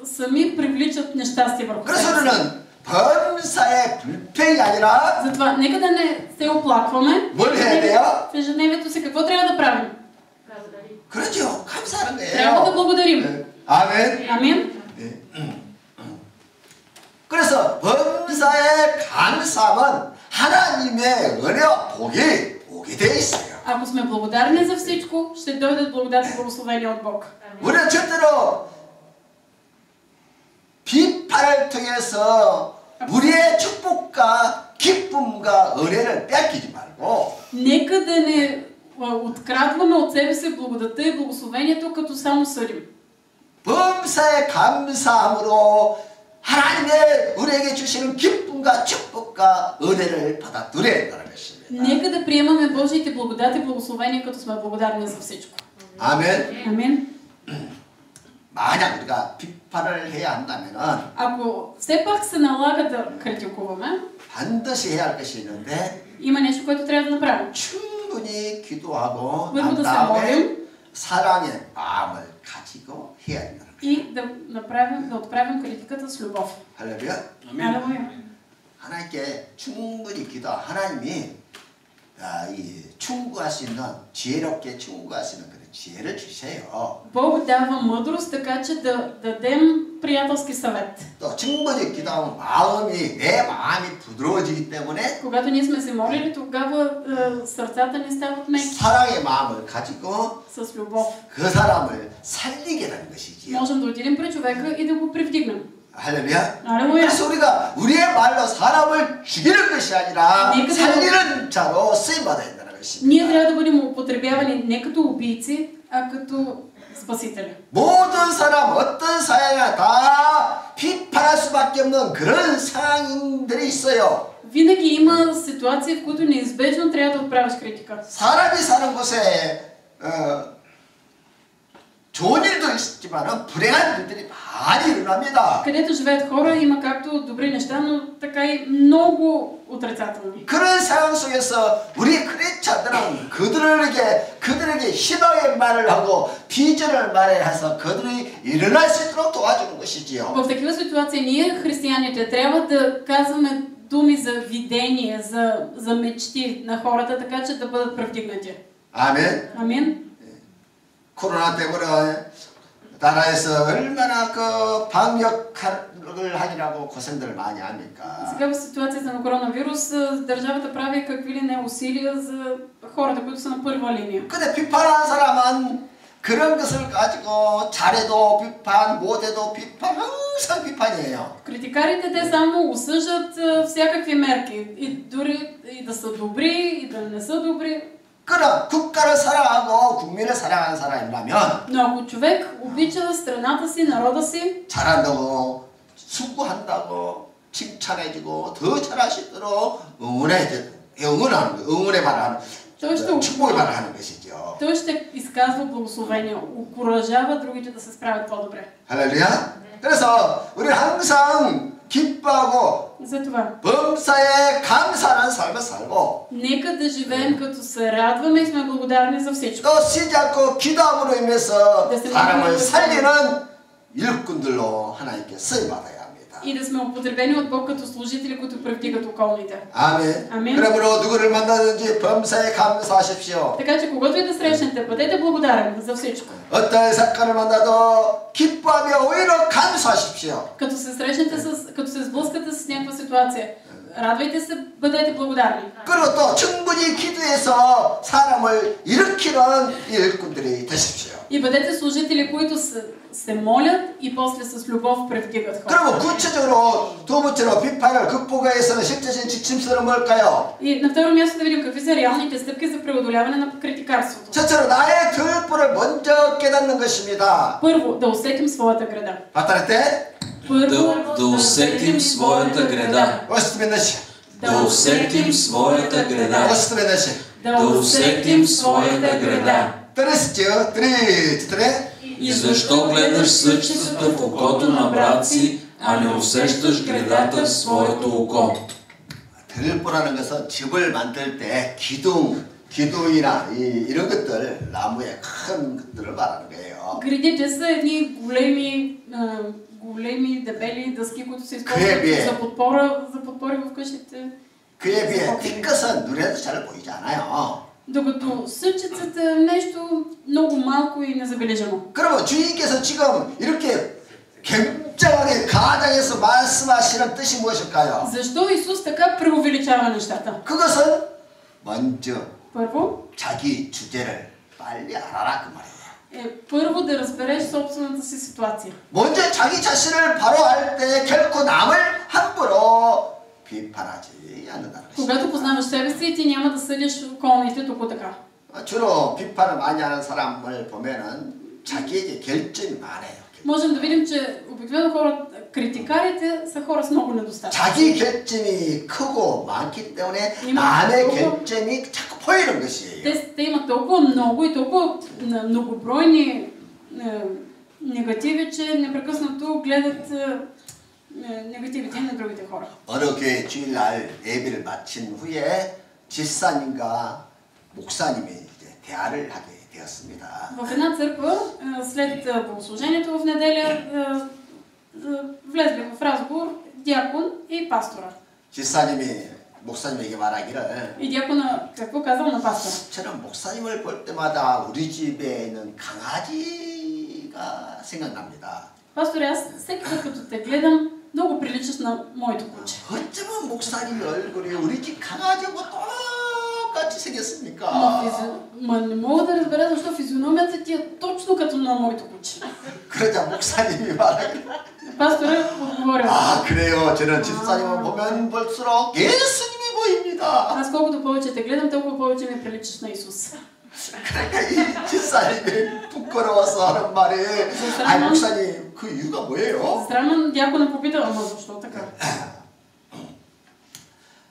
сами привличат нещастие върху себе си. 그래서는 범사의 불평이 아니라 затова нека да не се оплакваме. 뭘 해야 돼요? В ежедневието си какво трябва да правим? 그렇죠. 감사하는 거예요. трябва да благодарим. 아멘. 아멘. 그래서 범사의 감사함은 하나님의 은혜와 복이 돼 있어요. Ако сме благодарни за всичко, ще дойдат благодат и благословение от Бог. 우리는 절대로 비판을 통해서 우리의 축복과 기쁨과 은혜를 뺏기지 말고 нека да не открадваме от себе си благодата и благословението, като само съдим. 범사의 감사함으로 하나님의 우리에게 주시는 기쁨과 축복과 은혜를 받아 누려야 한다는 것입니다. Нека да приемаме Божиите благодати и благословения, като сме благодарни за всичко. 아멘. 아멘. 만약 우리가 비판을 해야 한다면은 Ако все пак се налага да критикуваме, 반드시 해야 할 것이 있는데 има нещо, което трябва да направим. 충분히 기도하고 първо 난 да се 다음에 молим 사랑의 마음을 가지고 해야 된다. и да отправим критиката с любов. 할렐루야. 할렐루야. 하나님께 충분히 기도. 하나님이 이 충고할 수 있는 지혜롭게 충고할 수 있는 그런 지혜를 주세요. Бог дава мъдрост, така че да дадем приятелски съвет. 또 충분히 기도하면 마음이 내 마음이 부드러워지기 때문에 Когато ние сме се молили, тогава сърцата ни стават меки. 사랑의 마음을 가지고 С любов. 그 사람을 살리게 되는 것이지요. Можем да отидем при човека и да го привдигнем. 할렐루야. Алелуя. 그래서 우리가 우리의 말로 사람을 죽이는 것이 아니라 네, 살리는 자로 쓰임 받아야 된다는 것입니다. Ние трябва да бъдем употребявани не като убийци, а като спасители. 모든 사람 어떤 사양이나 다 비판할 수밖에 없는 그런 상황들이 있어요. Винаги има ситуации, в които неизбежно трябва да отправиш критика. 사람이 사는 곳에 좋은 일도 있지만 불행한 일들이 많이 일어납니다. Където живеят хора, има както добри неща, но така и много отрицателни. 그런 상황 속에서 우리 크리스찬들은 그들에게 희망의 말을 하고 비전을 말해서 그들이 일어날 수 있도록 도와주는 것이지요. В такива ситуации ние, християните, трябва да казваме думи за видение, за мечти на хората, така че да бъдат превдигнати. 아멘. Амин. 코로나 때문에 나라에서 얼마나 그 방역을 하느라고 고생들을 많이 합니까? Сега в ситуацията на коронавирус държавата прави какви ли не усилия за хората, които са на първа линия. 근데 비판하는 사람은 그런 것을 가지고 잘해도 비판, 못해도 비판, 항상 비판이에요. Критикарите те само осъждат всякакви мерки. И дори и да са добри, и да не са добри. 그럼 국가를 사랑하고 국민을 사랑하는 사람이라면 Но ако човек обича страната си, народа си, 잘한다고 수고한다고 칭찬해주고 더 잘하시도록 응원의 말을 하는 축복의 말을 하는 것이죠. той ще изказва благословения, окуражава другите да се справят по-добре. 할렐루야. 그래서 우리는 항상 기뻐하고 Затова 범사에 감사하는 삶을 살고 нека да живеем като се радваме и сме благодарни за всичко. 또 쉬지 않고 기도함으로 인해서 사람을 살리는 일꾼들로 하나님께 쓰임받아야 합니다. И да сме употребени от Бог като служители, които превдигат околните. 아멘. 아멘. 그러므로 누구를 만나든지 범사에 감사하십시오. Така че когато и да срещнете, бъдете благодарен за всичко. 어떤 사건을 만나도 기뻐하며 오히려 감사하십시오. Като се срещнете като се сблъскате с някаква ситуация, радвайте се, бъдете благодарни. 그리고 또 충분히 기도해서 사람을 일으키는 일꾼들이 되십시오. И бъдете служители, които се молят и после с любов превдигат хора. 그리고 구체적으로 두 번째로 비판을 극복하기 위해서는 실제적인 지침서는 뭘까요? И на второ място да видим какви са реалните стъпки за преодоляване на критикарството. 첫째로 나의 들보를 먼저 깨닫는 것입니다. Първо, да усетим своята греда. 바타르테 Да усетим своята греда. Да усетим своята греда. Да усетим своята греда. И защо гледаш съчетата в окото на брат си, а не усещаш гредата в своето око? 들보라는 것은 집을 만들 때 기둥이나 이런 것들, 나무의 큰 것들을 말하는 거예요. Гредите са едни големи дебели дъски, които се използват за подпори в къщите. 그에 비해 뒷것은 눈에도 잘 보이지 않아요. Докато съчетата е нещо много малко и незабележимо. 그러면 주님께서 지금 이렇게 굉장하게 가장해서 말씀하시는 뜻이 무엇일까요? Защо Исус така преувеличава нещата? 그것은 먼저 Първо, 자기 주제를 빨리 알아라 그 말이에요. първо да разбереш собствената си ситуация. 먼저 자기 자신을 바로 할 때 결코 남을 함부로 비판하지 않는다는 것이죠. Когато познаваш себе си, ти няма да съдиш околните току така. 주로 비판을 많이 하는 사람을 보면은 자기에게 결점이 많아요. Можем да видим, че обикновено критикарите са хора с много недостатъци. 자기 결점이 크고 많기 때문에 남의 결점이 자꾸 보이는 것이에요. Те имат толкова много и толкова многобройни негативи, че непрекъснато гледат негативите на другите хора. 어느 교회 주일날 예배를 마친 후에 집사님과 목사님이 이제 대화를 하게 되었습니다. В една църква, след богослужението в неделя, влезли в разговор дякон и пастора. 집사님이 목사님에게 말하기를 И дякона какво казал на пастора? 저는 목사님을 볼 때마다 우리 집에 있는 강아지가 생각납니다. Пасторе, аз всеки път като те гледам, много приличаш на моето куче. 어쩌면 목사님 얼굴이 우리 집 강아지하고 똑같이 생겼습니까? Ма не мога да разбера защо физиономията ти е точно като на моето куче. 그러자 목사님이 말하기를 Пасторе отговорил. 아 그래요. 저는 집사님을 보면 볼수록 예수님이 보입니다. Аз колкото повече те гледам, толкова повече ми приличаш на Исус. 그러니까 이 집사님이 부끄러워서 하는 말이 아 목사님 그 이유가 뭐예요? Странно дякона попитал, ама защо така?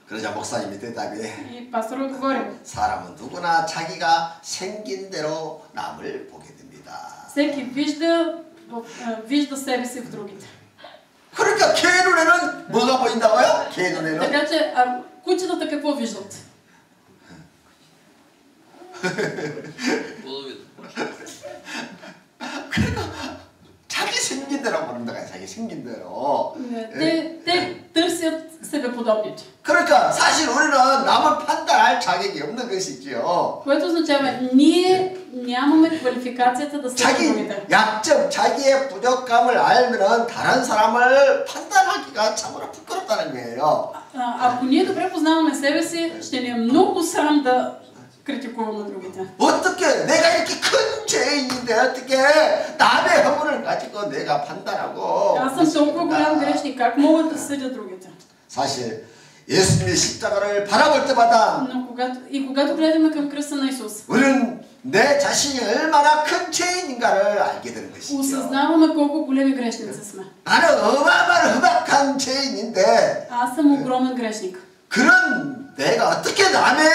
그러자 목사님이 대답해 И пастор отговорил. 사람은 누구나 자기가 생긴 대로 남을 보게 됩니다. Всеки вижда себе си в другите. 그러니까 개 눈에는 뭐가 보인다고요? 개 눈에는 Така че, кучетата какво виждат? 그러니까 자기 생긴 대로 보는다. 자기 생긴 대로. Те търсят себеподобните. 그러니까 사실 우리는 남을 판단할 자격이 없는 것이지요. Което означава, ние нямаме квалификацията да съдим 자기 другите. 약점, 자기의 부족감을 알면은 다른 사람을 판단하기가 참으로 부끄럽다는 거예요. Ако ние добре познаваме себе си, ще ни е много срам да критикуваме другите. 어떻게 내가 이렇게 큰 죄인인데 어떻게 남의 허물을 가지고 내가 판단하고 Аз съм толкова голям грешник, как мога да съдя другите? 사실 예수님의 십자가를 바라볼 때마다 Но когато гледаме към кръста на Исус, 우리는 내 자신이 얼마나 큰 죄인인가를 알게 되는 것이죠. осъзнаваме колко големи грешници сме. 나는 어마어마한 흠악한 죄인인데 Аз съм огромен грешник. 그런 내가 어떻게 남의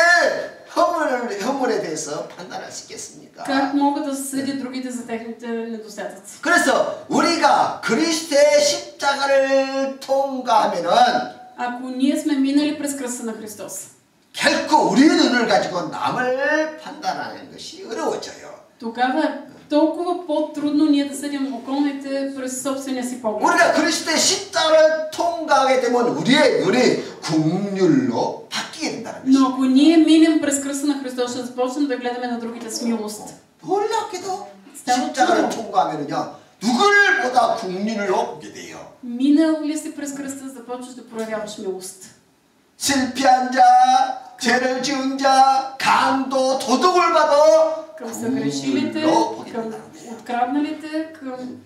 허물에 대해서 판단할 수 있겠습니까? Как мога да съдя другите за техните недостатъци? 그래서 우리가 그리스도의 십자가를 통과하면은 Ако ние сме минали през кръста на Христос, 결코 우리 눈을 가지고 남을 판단하는 것이 어려워져요. тогава е толкова по-трудно ние да съдим околните през собствения си поглед. 우리가 그리스도의 십자가를 통과하게 되면 우리의 눈이 국률로 바뀌게 된다는 것이죠. Но ако ние минем през кръста на Христос, ще започнем да гледаме на другите с милост. 놀랍게도 십자가를 통과하면은요 누굴 보다 국률로 보게 돼요. Минал ли си през кръста, започваш да проявяваш милост. 실패한 자, 죄를 지은 자, 강도, 도둑을 봐도 Към съгрешилите, 국률로 보게 към 된다는 거예요. открадналите, към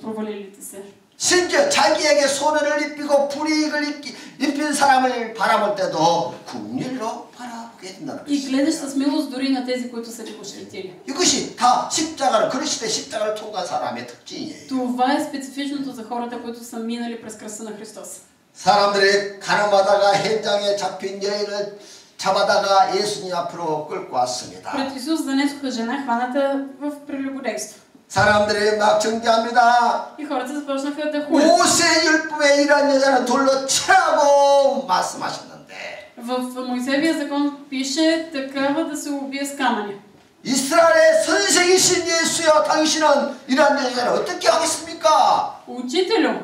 провалилите се. 심지어 자기에게 손해를 입히고 불이익을 입힌 사람을 바라볼 때도 국률로 바라보게 된다는 И 것이죠. гледаш с милост дори на тези, които са ти ощетили. 이것이 다 십자가를 그리스도의 십자가를 통과한 사람의 특징이에요. Това е специфичното за хората, които са минали през кръста на Христос. 사람들이 가늠하다가 현장에 잡힌 여인을 잡아다가 예수님 앞으로 끌고 왔습니다. Пред Исус занесоха жена хваната в прелюбодейство. 사람들이 막 정죄합니다. И хората започнаха да хулят. 모세 율법에 이런 여자는 돌로 치라고 말씀하셨는데 В Моисеевия закон пише такава да се убие с камъни. 이스라엘의 선생이신 예수여 당신은 이런 여자를 어떻게 하겠습니까? Учителю,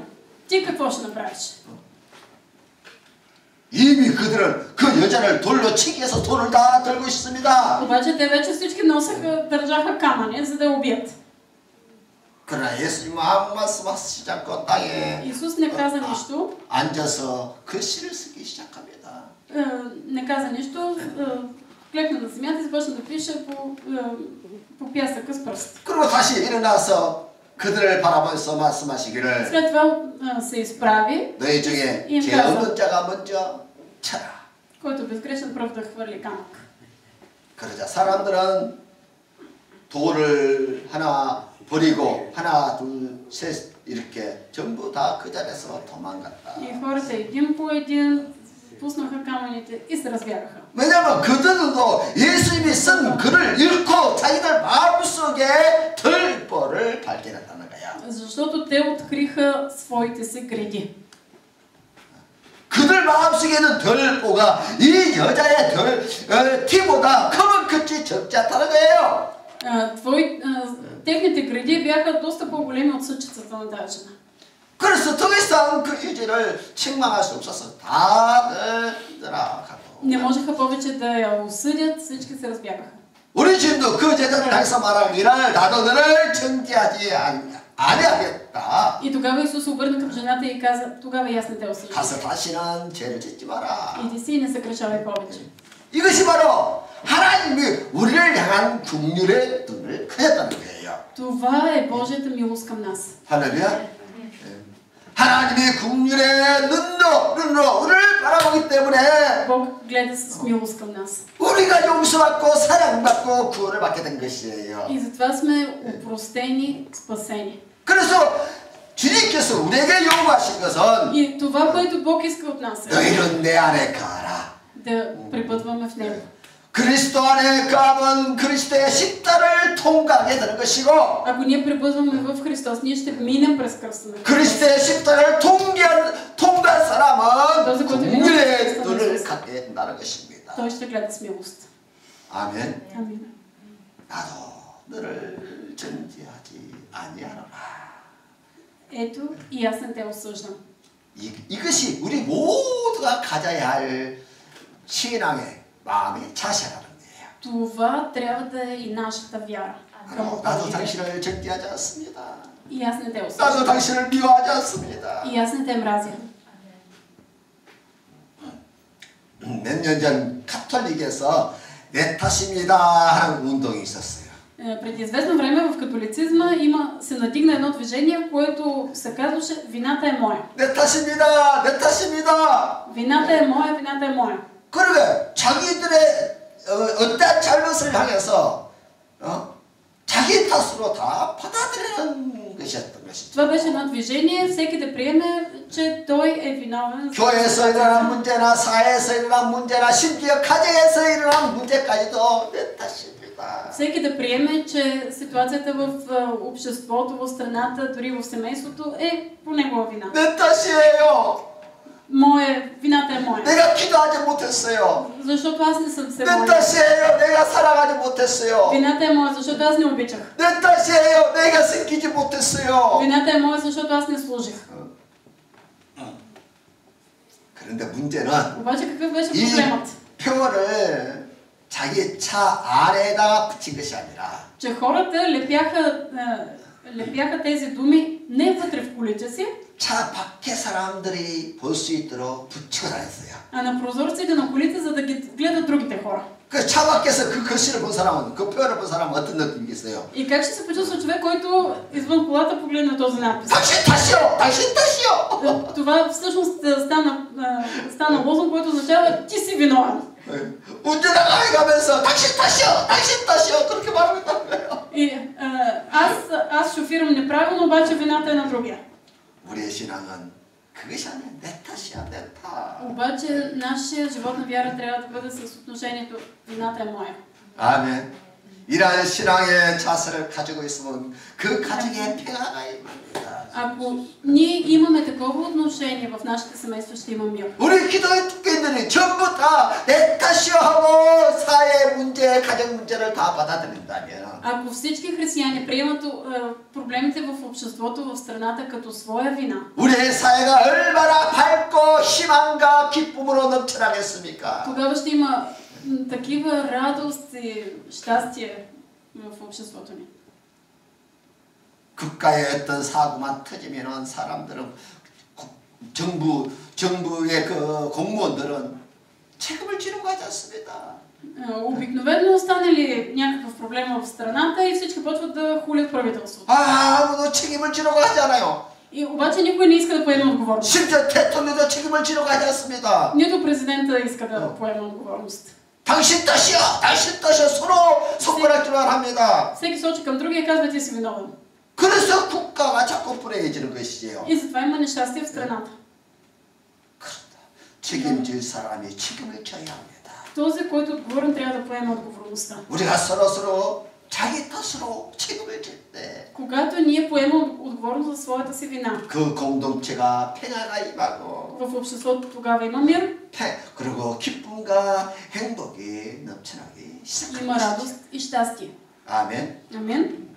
ти какво ще направиш? 이미 그들은 그 여자를 돌로 치기 위해서 돌을 다 들고 있습니다. Обаче те вече всички носеха, държаха камъни, за да я убият. 그러나 예수님은 아무 말씀하시지 않고 땅에 Исус не каза нищо. 앉아서 글씨를 쓰기 시작합니다. Не каза нищо. Клекна на земята и започна да пише по пясъка с пръст. 그리고 다시 일어나서 그들을 바라보면서 말씀하시기를 След това се изправи, 너희 중에 임 죄 каза. 없는 자가 먼저 쳐라. който е безгрешен пръв да хвърли камък. 그러자 사람들은 돌을 하나 버리고 하나 둘 셋 이렇게 전부 다 그 자리에서 도망갔다. И хората един по един пуснаха камъните и се разбягаха. 왜냐하면 그들도 예수님이 쓴 글을 읽고 자기들 마음속에 들보를 발견했다는 거야. Защото те откриха своите си греди. 그들 마음속에는 들보가 이 여자의 티보다 그만큼지 적지 않다는 거예요. Техните греди бяха доста по-големи от съчицата на тази жена. 그래서 더 이상 그 유지를 책망할 수 없어서 다들 떠나가고. Не можеха повече да я осъдят, всички се разбягаха. 우리 주님도 그 제자들 향해서 말하기를 나도 너를 정죄하지 아니하겠다. И тогава Исус обърна към жената и каза, тогава и аз не те осъждам. 가서 다시는 죄를 짓지 마라. Иди си и не съкръщавай повече. 이것이 바로 하나님이 우리를 향한 긍휼의 눈을 크였다는 거예요. Това е Божията милост към нас. 할렐루야. 하나님이 긍휼의 눈으로 우리를 바라보기 때문에 Бог гледа с милост към нас. 우리가 용서받고 사랑받고 구원을 받게 된 것이에요. И затова сме опростени, спасени. 그래서 주님께서 우리에게 요구하신 것은 И това, което Бог иска от нас е 너희는 내 안에 가라. да пребъдваме в Него. 그리스도 안에 가면 그리스도의 십자를 통과하게 되는 것이고 Ако ние пребъдваме в Христос, ние ще минем през кръста на Христос. 그리스도의 십자를 통과한 사람은 긍휼의 눈을 갖게 된다는 것입니다. Той ще гледа с милост. 아멘. Амин. 나도 너를 정죄하지 아니하노라. Ето и аз не те осъждам. 이것이 우리 모두가 가져야 할 신앙의 마음의 자세라는 거예요. Това трябва да е и нашата вяра. към 나도 Божия. 당신을 정죄하지 않습니다. И аз не те 나도 осъждам. 당신을 미워하지 않습니다. И аз не те мразя. 몇 년 전 카톨릭에서 내 탓입니다 하는 운동이 있었어요. Преди известно време в католицизма се надигна едно движение, което се казваше "Вината е моя". 내 탓입니다. 내 탓입니다. Вината е моя, вината е моя. 그러게 자기들의 어떠한 잘못을 향해서 자기 탓으로 다 받아들이는 것이었던 것이죠. Това беше едно движение, всеки да приеме, че той е виновен. 교회에서 일어난 문제나 사회에서 일어난 문제나 심지어 가정에서 일어난 문제까지도 내 탓입니다. Всеки да приеме, че ситуацията в обществото, в страната, дори в семейството е по негова вина. 내 탓이에요. Вината е моя. 내가 기도하지 못했어요. Защото аз не съм се 내 молил. 탓이에요. 내가 사랑하지 못했어요. Вината е моя, защото аз не обичах. 내 탓이에요. 내가 섬기지 못했어요. Вината е моя, защото аз не служих. 그런데 문제는 Обаче какъв беше 이 проблемът? 표를 자기 차 안에다가 붙인 것이 아니라 Че хората лепяха тези думи не вътре в колите си, 차 밖에 사람들이 볼 수 있도록 붙이고 다녔어요. а на прозорците на колите, за да ги гледат другите хора. 그 차 밖에서 그 글씨를 본 사람은 그 표를 본 사람은 어떤 느낌이겠어요? И как ще се почувства човек, който извън колата погледне този надпис? 당신 탓이요! 당신 탓이요! Това всъщност стана лозунг, който означава "ти си виновен". 운전하게 가면서 당신 탓이요! 당신 탓이요! 그렇게 말하고 있다는 거예요. И аз шофирам неправилно, обаче вината е на другия. 우리의 신앙은 그것이 아니야. 내 탓이야, 내 탓. Обаче нашия живот на вяра трябва да бъде с отношението "вината е моя". 아멘. 이러한 신앙의 자세를 가지고 있으면 그 가정에 평화가 임합니다. Ако ние имаме такова отношение в нашите семейства, ще има мир. 우리 기도의 특권들이 전부 다 내 탓이요 하고 사회 문제, 가정 문제를 다 받아들인다면 Ако всички християни приемат проблемите в обществото, в страната като своя вина, 우리의 사회가 얼마나 밝고 희망과 기쁨으로 넘쳐나겠습니까? тогава ще има такива радост и щастие в обществото ни. 국가의 어떤 사고만 터지면은 사람들은 정부의 그 공무원들은 책임을 지려고 하지 않습니다. Обикновено стане ли някакъв проблем в страната и всички почват да хулят правителството. 아무도 책임을 지려고 하지 않아요. И обаче никой не иска да поеме отговорност. 심지어 대통령도 책임을 지려고 하지 않습니다. Нито президента иска да поеме отговорност. 당신 탓이야, 당신 탓이야. 서로 손가락질만 합니다. Всеки сочи към другия и казва "ти си виновен". 그래서 국가가 자꾸 불행해지는 것이지요. И затова има нещастие в страната. 그렇다. 책임질 사람이 책임을 져야 합니다. Този, който е отговорен, трябва да поеме отговорността. 우리가 서로 자기 탓으로 책임을 질 때, Когато ние поемем отговорност за своята си вина, 그 공동체가 평화가 임하고, в обществото тогава има мир, 그리고 기쁨과 행복이 넘쳐나기 има 시작합니다. радост и щастие. 아멘. Амин.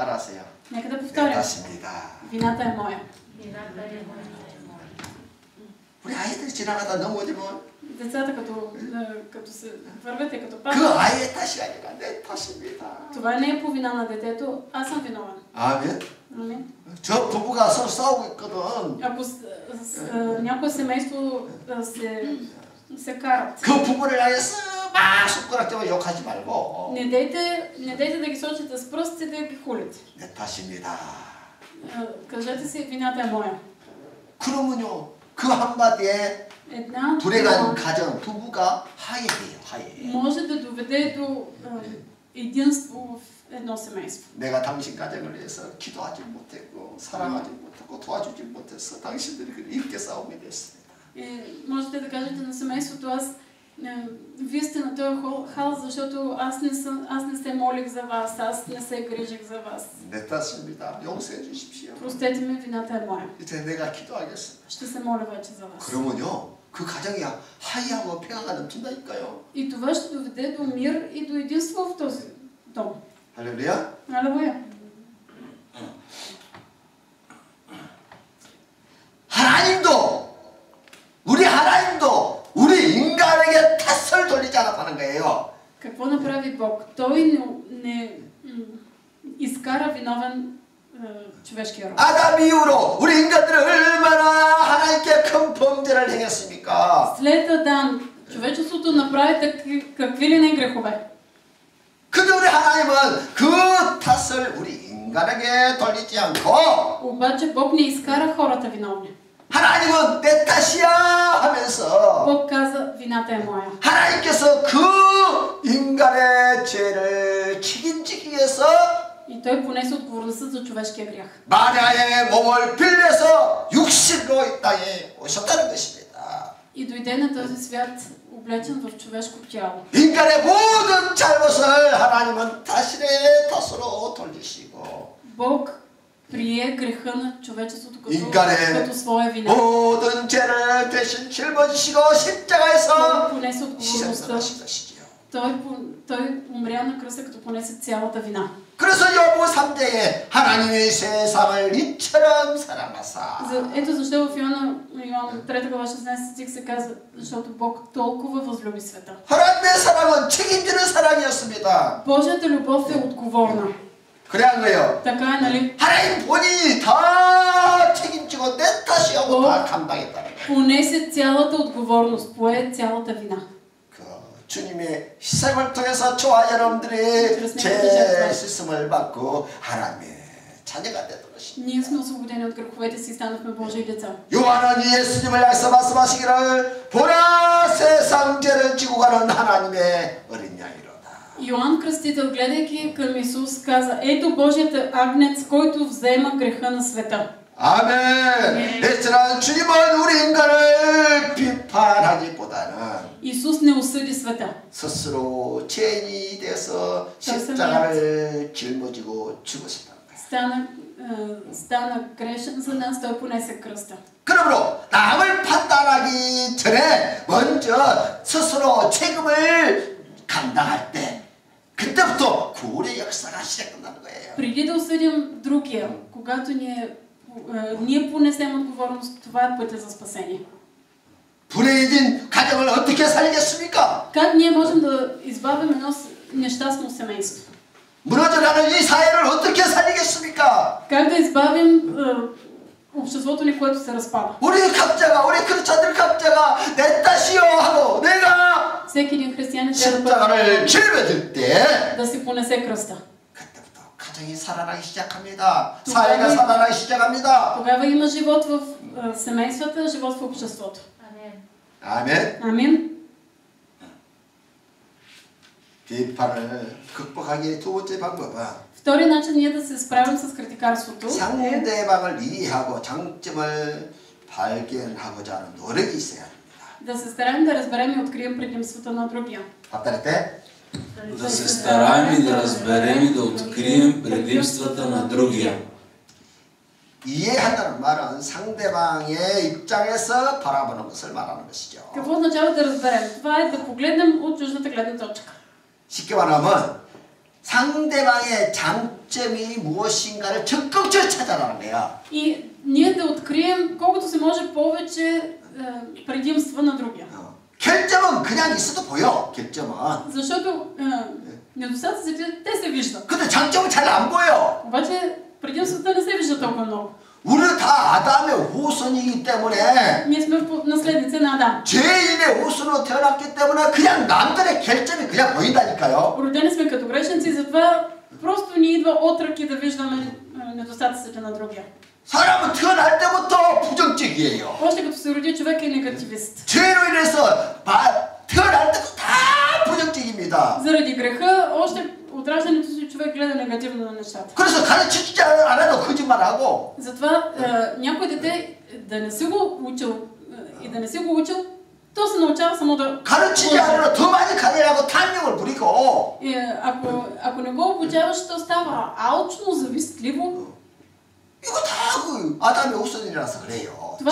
따라하세요. Нека да 내 повторя. 탓입니다. Вината е моя. 우리 아이들이 지나가다 넘어지면 Децата като се вървят и като 그 падат, 아이의 탓이 아니라 내 탓입니다. това не е по вина на детето, аз съм виновен. 아멘. Амин. 저 부부가 서로 싸우고 있거든. Ако някое семейство се карат, 그 부부를 향해서 막 손가락질하고 욕하지 말고 не дейте да ги сочите с пръст и да ги хулите. 내 탓입니다. Кажете си, вината е моя. 그러면요 그 한마디에 Една 불행한 가정 부부가 화해해요. 화해. може да доведе до единство в едно семейство. 내가 당신 가정을 위해서 기도하지 못했고 사랑하지 못했고 도와주지 못해서 당신들이 이렇게 싸움이 됐습니다. И можете да кажете на семейството, вие сте на този хал, защото аз не се молих за вас, аз не се грижих за вас. 내 탓입니다. 용서해 주십시오. Простете ми, вината е моя. 이제 내가 기도하겠습니다. Ще се моля вече за вас. 그러면요 그 가정이 화해하고 평화가 넘친다니까요. И това ще доведе до мир и до единство в този дом. 할렐루야. Алелуя. 하나님도 우리 인간에게 탓을 돌리지 않았다는 거예요. Какво направи Бог? Той не изкара виновен човешкия род. 아담 이후로 우리 인간들은 얼마나 하나님께 큰 범죄를 행했습니까? След Адам, човечеството направи какви ли не грехове. 근데 우리 하나님은 그 탓을 우리 인간에게 돌리지 않고 обаче Бог не изкара хората виновни. 하나님은 내 탓이야 하면서 Бог каза, вината е моя. 하나님께서 그 인간의 죄를 책임지기 위해서 И той понесе отговорността за човешкия грях. 마리아의 몸을 빌려서 육신으로 이 땅에 오셨다는 것입니다. И дойде на този свят облечен в човешко тяло. 인간의 모든 잘못을 하나님은 자신의 탓으로 돌리시고 Бог прие греха на човечеството 인간의 като своя вина. 모든 죄를 대신 짊어지시고 십자가에서 Той понесе отговорността. 희생하신 것이지요. Той умря на кръста, като понесе цялата вина. 그래서 요한복음 3장에 하나님의 세상을 이처럼 사랑하사. Ето защо в Йоан 3 глава 16 стих се казва, защото Бог толкова възлюби света. 하나님의 사랑은 책임지는 사랑이었습니다. Божията любов е отговорна. 그래 한 거예요. Така е, нали? 하나님 본인이 다 책임지고 내 탓이라고 다 감당했다는 거예요. Понесе цялата отговорност, пое цялата вина. 주님의 희생을 통해서 저와 여러분들이 죄 씻음을 받고 하나님의 자녀가 되도록 Ние сме освободени от греховете си и станахме Божии деца. 요한은 예수님을 향해서 말씀하시기를 보라 세상 죄를 지고 가는 하나님의 어린 양이로다. Йоан Кръстител, гледайки към Исус, каза, ето Божият агнец, който взема греха на света. 아멘. 그렇지만 주님은 우리 인간을 비판하기보다는 Исус не осъди света. 스스로 죄인이 돼서 십자가를 짊어지고 죽으셨다는 거예요. Стана грешен за нас, той понесе кръста. 그러므로 남을 판단하기 전에 먼저 스스로 책임을 감당할 때 그때부터 구원의 역사가 시작된다는 거예요. Преди да осъдим другия, когато ние понесем отговорност, това е пътя за спасение. 불행해진 가정을 어떻게 살리겠습니까? Как ние можем да избавим едно нещастно семейство? 무너져가는 이 사회를 어떻게 살리겠습니까? Как да избавим обществото ни, което се разпада? 우리 각자가 우리 크리스찬들 각자가 내 탓이요 하고 내가 Всеки един християнин трябва 십자가를 짊어질 때 да си понесе кръста. 그때부터 가정이 살아나기 시작합니다. 사회가 살아나기 시작합니다. Тогава има живот в семействата, живот в обществото. 아멘. Амин. 비판을 극복하기의 두 번째 방법은 Втори начин ние да се справим с критикарството 상대방을 이해하고 장점을 발견하고자 하는 노력이 있어야 합니다. да се стараем да разберем и открием предимствата на другия. 답답할 Да се стараем и да разберем и да открием предимствата на другия. 이해한다는 말은 상대방의 입장에서 바라보는 것을 말하는 것이죠. Какво означава да разберем? Това е да погледнем от чуждата гледна точка. 쉽게 말하면 상대방의 장점이 무엇인가를 적극적으로 찾아라는 거야. И ние да открием колкото се може повече предимства на другия. 결점은 그냥 있어도 보여. 결점은. Защото недостатъците те се виждат. 근데 장점은 잘 안 보여. обаче предимствата не се виждат толкова много. 우리는 다 아담의 후손이기 때문에 Ние сме наследници на Адам. 죄인의 후손으로 태어났기 때문에 그냥 남들의 결점이 그냥 보인다니까요. Родени сме като грешници, затова просто ни идва отръки да виждаме недостатъците на другия. 사람은 태어날 때부터 부정적이에요. Още като се роди човек е негативист. 죄로 인해서 태어날 때도 다 부정적입니다. Заради греха, още от раждането си човек гледа негативно на нещата. 그래서 가르치지 않아도 거짓말하고. Затова някой дете да не си го учил и да не си го учил, то се научава само да 가르치지 않으면 더 많이 가르치려고 탐욕을 부리고. ако не го обучаваш, то става алчно, завистливо. 이거 다 그 아담의 후손이라서 그래요. Това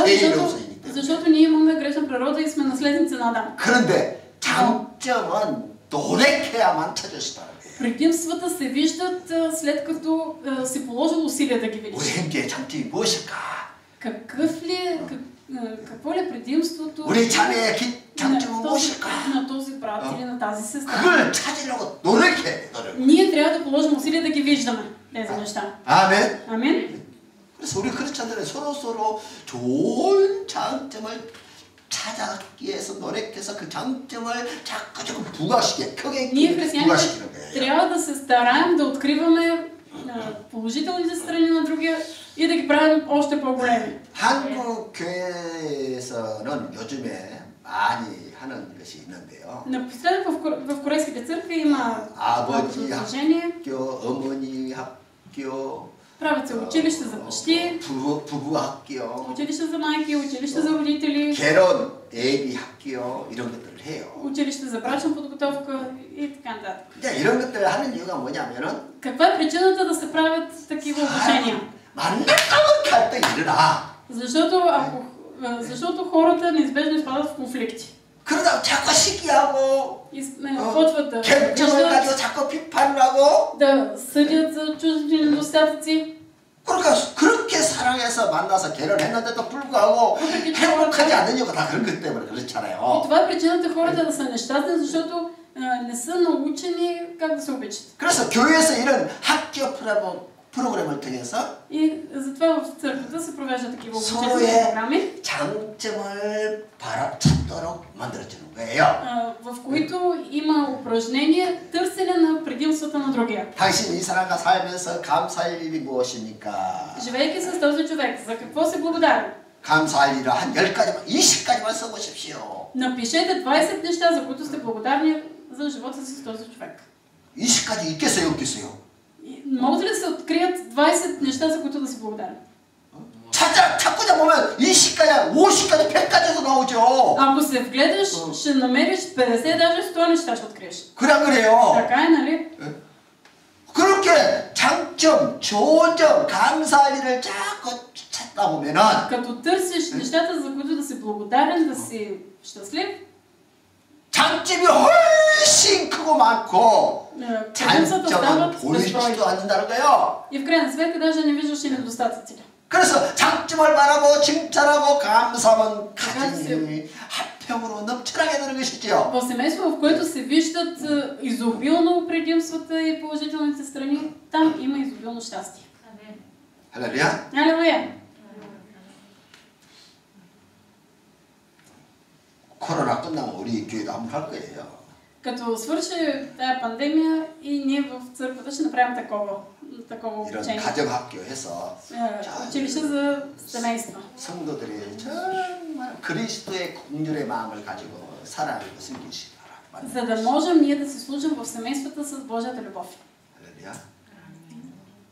защото ние имаме грешна природа и сме наследници на Адам. 그런데 장점은 노력해야만 찾을 수 있다는 거예요. Предимствата се виждат след като си положил усилия да ги видиш. 우리 형제의 장점이 무엇일까? Какво ли е предимството 우리 자매의 장점은 무엇일까? на този брат или на тази сестра? 그걸 찾으려고 노력해. Ние трябва да положим усилия да ги виждаме тези неща. 아멘. 아멘. 그래서 우리 크리스찬들은 서로 좋은 장점을 찾아가기 위해서 노력해서 그 장점을 자꾸 부각시켜 크게 부각시키는 거예요. трябва да се стараем да откриваме положителните страни на другия и да ги правим още по-големи. 한국 교회에서는 요즘에 많이 하는 것이 있는데요. Напоследък в корейските църкви има 아버지 학교, 어머니 학교, правят се училища за бащи, 부부 학교, училища за майки, училища за родители, 결혼 예비 학교 이런 것들을 해요. училища за брачна подготовка и така нататък. 이런 것들을 하는 이유가 뭐냐면은 Каква е причината да се правят такива обучения? 만나면 갈등 일어나. защото хората неизбежно изпадат в конфликти. 그러다 자꾸 시기하고 почват да 결점을 가지고 자꾸 비판을 하고 да съдят за чужди недостатъци. 그러니까 그렇게 사랑해서 만나서 결혼했는데도 불구하고 행복하지 않는 이유가 다 그런 것 때문에 그렇잖아요. И това е причината хората да са нещастни, защото не са научени как да се обичат. 그래서 교회에서 이런 학교 프로그램을 통해서 И затова в църквата се провеждат такива обучителни програми, 장점을 찾도록 만들어주는 거예요. в които има упражнения търсене на предимствата на другия. 당신 이 사람과 살면서 감사할 일이 무엇입니까? Живейки с този човек, за какво си благодарен? 감사할 일을 한 10가지만, 20가지만 써보십시오. Напишете 20 неща, за които сте благодарни за живота си с този човек. 20가지 있겠어요, 없겠어요? Могат ли да се открият 20 неща, за които да си благодарен? 찾고자 보면 20가지, 50가지, 100가지도 나오죠. Ако се вгледаш, ще намериш 50, даже 100 неща ще откриеш. 그래요. Така е, нали? 그렇게 장점, 좋은 점, 감사할 일을 자꾸 찾다 보면은 като търсиш нещата, за които да си благодарен, да си щастлив, 장점이 훨씬 크고 많고 장점은 보이지도 않는다는 거예요. И в крайна сметка даже не виждаш и недостатъците. 그래서 장점을 말하고 칭찬하고 감사하면 가정이 화평으로 넘쳐나게 되는 것이죠. В семейство, в което се виждат изобилно предимствата и положителните страни, там има изобилно щастие. 할렐루야. Алелуя. 코로나 끝나면 우리 교회도 한번 할 거예요. Като свърши тая пандемия и ние в църквата ще направим такова 이런 обучение. 가정학교 해서 училище за семейства. 성도들이 정말 그리스도의 긍휼의 마음을 가지고 사랑을 섬기시기 바랍니다. За да можем ние да си служим в семействата с Божията любов. 할렐루야.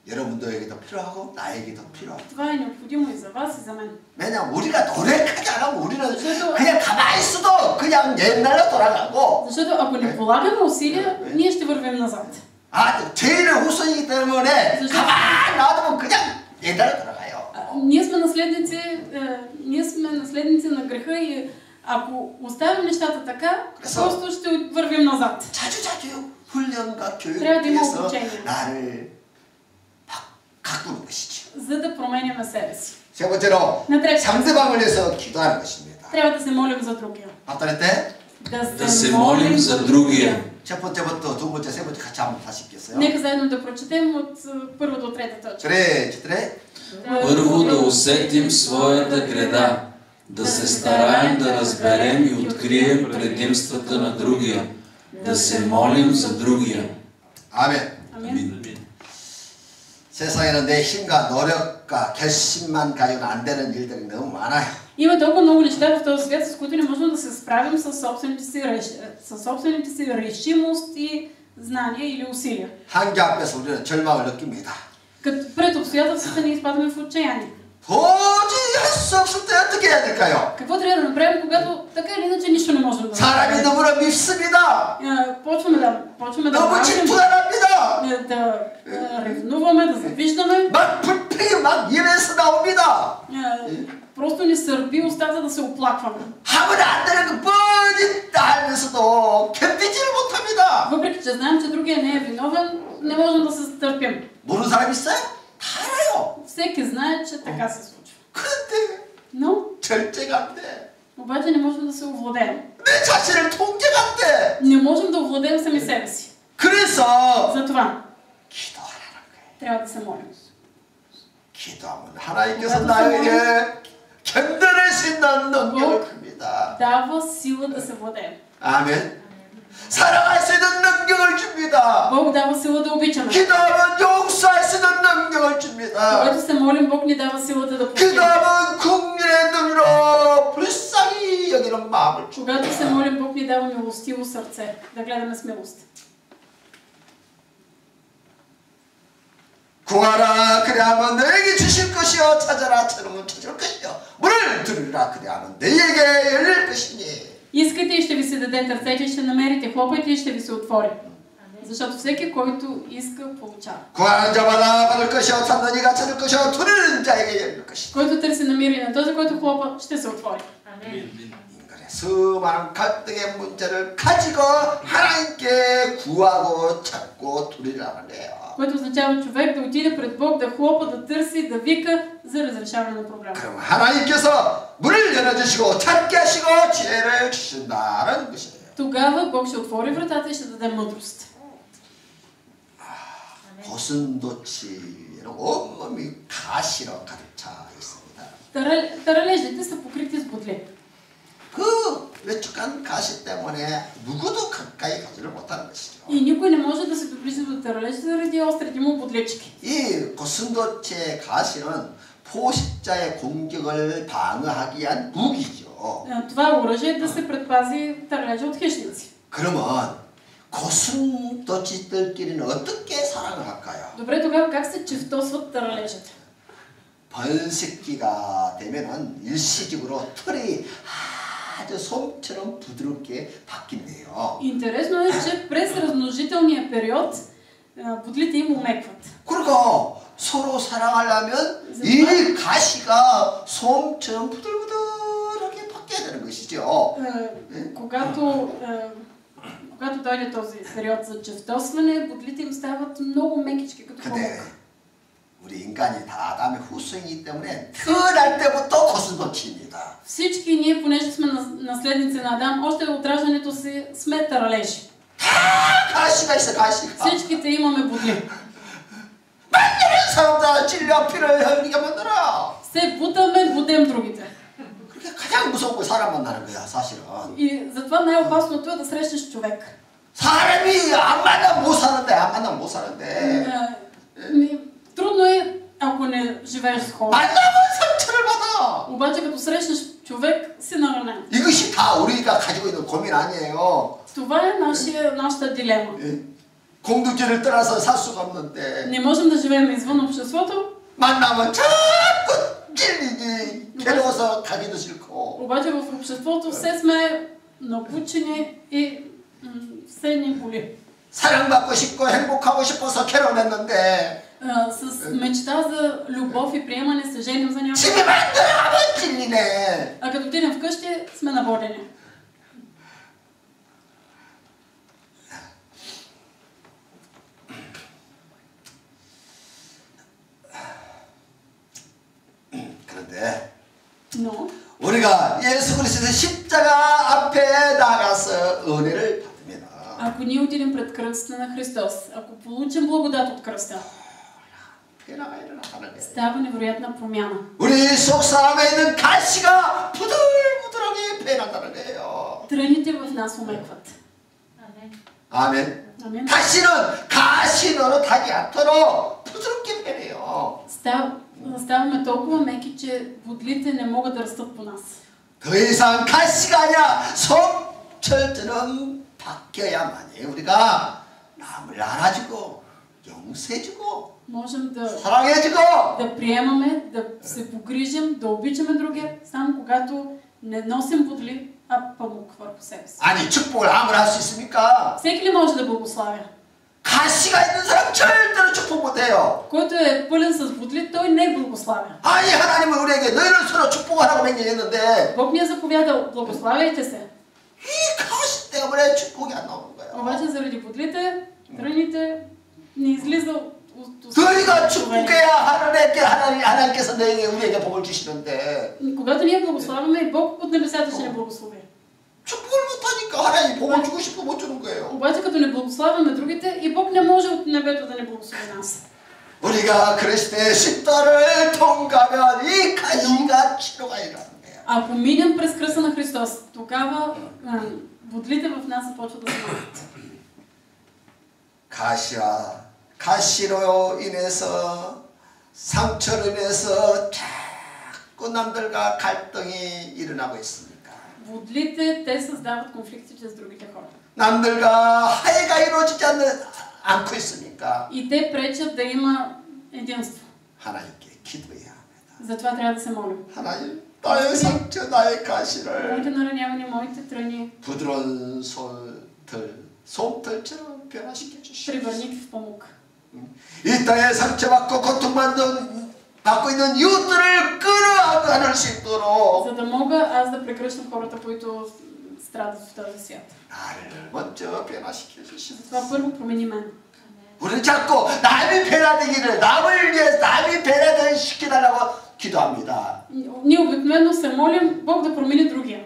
여러분들에게도 필요하고 나에게도 필요하고. Това е необходимо и за вас, и за мен. 왜냐면 우리가 노력하지 않으면 우리는 그냥 가만히 있어도 그냥 옛날로 돌아가고. Защото ако не полагаме усилия, ние ще вървим назад. 죄인의 후손이기 때문에 가만히 놔두면 그냥 옛날로 돌아가요. Ние сме наследници на греха и ако оставим нещата така, просто ще вървим назад. 자주 훈련과 Трябва да има 교육에서 обучение. 나를 가꾸는 것이죠. За да променяме себе си. 세 번째로 На трето 상대방을 위해서 기도하는 것입니다. трябва да се молим за другия. 어떨때? Да се молим за другия. 첫 번째부터 두 번째, 세 번째 같이 한번 다시 읽겠어요. Нека заедно да прочетем от първа до трета точка. 그래, четири. Първо да усетим своята греда, да се стараем да разберем и открием предимствата на другия, да се молим за другия. 아멘. Амин. 세상에는 내 힘과 노력과 결심만 가지고는 안 되는 일들이 너무 많아요. Има толкова много неща в този свят, с които не можем да се справим със собствените си решимост и знания или усилия. 한계 앞에서 우리는 절망을 느낍니다. Като пред обстоятелствата ни изпадаме в отчаяние. 도저히 할 수 없을 때 어떻게 해야 될까요? Какво трябва да направим, когато така или иначе нищо не можем да 사람이 направим? 너무나 밉습니다. Почваме да 너무 бавим, 질투합니다. да ревнуваме, да завиждаме. 막 불평이 막 입에서 나옵니다. Просто ни сърби устата да се оплакваме. 하면 안 되는 거 뻔히 알면서도 견디지를 못합니다. Въпреки че знаем, че другия не е виновен, не можем да се търпим. 모르는 사람 있어요? 다 알아요. Всеки знае, че така се случва. 그런데 Но 절제가 안 돼. обаче не можем да се овладеем. 내 자신을 통제가 안 돼. Не можем да овладеем сами себе си. 그래서 Затова 기도하라는 거예요. трябва да се молим. 기도하면 하나님께서 나에게 견뎌낼 수 있는 능력을 줍니다. Дава сила да се владеем. 아멘. 사랑할 수 있는 능력을 줍니다. Бог дава сила да обичаме. 기도하면 용서할 수 있는 능력을 줍니다. Когато се молим, Бог ни дава силата да простим. 기도하면 국민의 눈으로 불쌍히 여기는 마음을 줍니다. Когато се молим, Бог ни дава милостиво сърце, да гледаме с милост. 구하라 그리하면 너에게 주실 것이요 찾아라 찾으면 찾을 것이요 문을 두드리라 그리하면 너에게 열릴 것이니. Искайте и ще ви се даде, търсете и ще намерите, хлопайте и ще ви се отвори. Защото всеки, който иска, получава. 구하는 자마다 받을 것이요 찾는 이가 찾을 것이요 두드리는 자에게 열릴 것이니. Който търси намира, на този, който хлопа, ще се отвори. 인간의 수많은 갈등의 문제를 가지고 하나님께 구하고 찾고 두드리라는 거예요. Което означава човек да отиде пред Бог, да хлопа, да търси, да вика за разрешаване на проблема. 그럼 하나님께서 문을 열어주시고 찾게 하시고 지혜를 주신다는 것이에요. Тогава Бог ще отвори вратата и ще даде мъдрост. 고슴도치는 온몸이 가시로 가득 차 있습니다. Таралежите са покрити с бодли. 그 외축한 가시 때문에 누구도 가까이 가지를 못하는 것이죠. И никой не може да се доближи до таралежите заради острите му бодлички. 이 고슴도치의 가시는 포식자의 공격을 방어하기 위한 무기죠. Това оръжие е да се предпази таралежа от хищници. 그러면 고슴도치들끼리는 어떻게 사랑을 할까요? Добре, тогава как се чевтосват таралежите? 번식기가 되면은 일시적으로 털이 아주 솜처럼 부드럽게 바뀐대요. Интересно е, че през размножителния период бодлите им умекват. 그리고 서로 사랑하려면 이 가시가 솜처럼 부들부들하게 바뀌어야 되는 것이죠. Когато дойде този период за чевтосване, бодлите им стават много мекички, като памук. 우리 인간이 다 아담의 후손이기 때문에 태어날 때부터 고슴도치입니다. Всички ние, понеже сме наследници на Адам, още от раждането си сме таралежи. 가시가 있어, 가시가. Всичките имаме бодли. 만드는 사람다 진리와 피를 흘리게 만들어. Се бутаме, будем другите. 그게 가장 무서운 거 사람 만나는 거야, 사실은. И затова най-опасното е да срещнеш човек. 사람이 안 만나면 못 사는데. Трудно е, ако не живееш с хора. 만나면 상처를 받아. Обаче като срещнеш човек, си наранен. 이것이 다 우리가 가지고 있는 고민 아니에요. Това е нашата дилема. 공동체를 떠나서 살 수가 없는데. Не можем да живеем извън обществото. 만나면 자꾸 찔리지. 괴로워서 가기도 싫고. Обаче в обществото все сме напучени и все ни боли. 사랑받고 싶고 행복하고 싶어서 결혼했는데. С мечта за любов и приемане се женим за някой. 집에 만나면 찔리네. А като отидем вкъщи, сме набодени. Но 우리가 예수 그리스도의 십자가 앞에 나가서 은혜를 받으면 ако ние отидем пред кръста на Христос, ако получим благодат от кръста, 변화가 일어나는 거예요. става невероятна промяна. 우리 속사람에 있는 가시가 부들부들하게 변한다는 거예요. Тръните в нас омекват. 아멘. Амин. 가시는 가시 노릇하지 않도록 부드럽게 변해요. Ставаме толкова меки, че бодлите не могат да растат по нас. 더 이상 가시가 아니라 솜철처럼 바뀌어야만이 우리가 남을 알아주고 용서해주고 Можем да 사랑해주고 приемаме, да се погрижим, да обичаме другия, само когато не носим бодли, а памук върху себе си. 아니 축복을 아무나 할 수 있습니까? Всеки ли може да благославя? 가시가 있는 사람 절대로 축복 못해요. Който е пълен с бодли, той не благославя. 아니 하나님은 우리에게 너희를 서로 축복하라고 명령했는데 Бог ни е заповядал, благославяйте се. 이 가시 때문에 축복이 안 나오는 거예요. Обаче заради бодлите, тръните, не излиза от 너희가 축복해야 하나님께서 너희에게 우리에게 복을 주시는데 Когато ние благославяме, и Бог от небесата ще ни благослови. 축복을 못하니까 하나님이 복을 주고 싶어 못 주는 거예요. Обаче като не благославяме другите, и Бог не може от небето да не благослови нас. 우리가 그리스도의 십자를 통과하면 이 가시가 치료가 일어나는 거예요. Ако минем през кръста на Христос, тогава бодлите в нас започват да се махат. 가시로 인해서 상처로 인해서 자꾸 남들과 갈등이 일어나고 있습니다. Бодлите, те създават конфликтите с другите хора. 남들과 화해가 이루어지지 않고 있으니까 И те пречат да има единство. 하나님께 기도해야 합니다. Затова трябва да се молим. 하나님, 나의 상처, 나의 가시를 Моите наранявания, моите тръни, 부드러운 솜털처럼 변화시켜 주시옵소서. превърните в памук. 이 땅에 상처받고 고통받고 있는 이웃들을 끌어안을 수 있도록 За да мога аз да прегръщам хората, които страдат в този свят. 나를 먼저 변화시켜 주시옵소서. Затова първо промени мен. 우리는 자꾸 남이 변화되기를 남을 위해 남이 변화되게 시켜달라고 기도합니다. Ние обикновено се молим Бог да промени другия.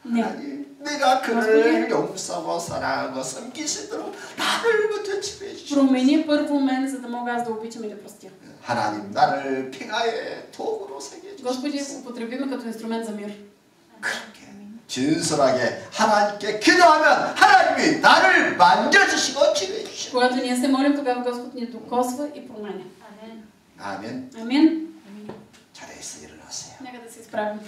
Не. 하나님, 내가 그를 용서하고 사랑하고 섬길 수 있도록 나를 먼저 치료해 주시옵소서. Промени първо мен, за да мога аз да обичам и да простя. 하나님, 나를 평화의 도구로 새겨 Господи, 주시옵소서. употреби ме като инструмент за мир. 그렇게 진솔하게 하나님께 기도하면 하나님이 나를 만져주시고 치료해 주시옵소서. Когато ние се молим, тогава Господ ни докосва и променя. 아멘. Амин. 자리에서 일어나세요. Нека да се изправим.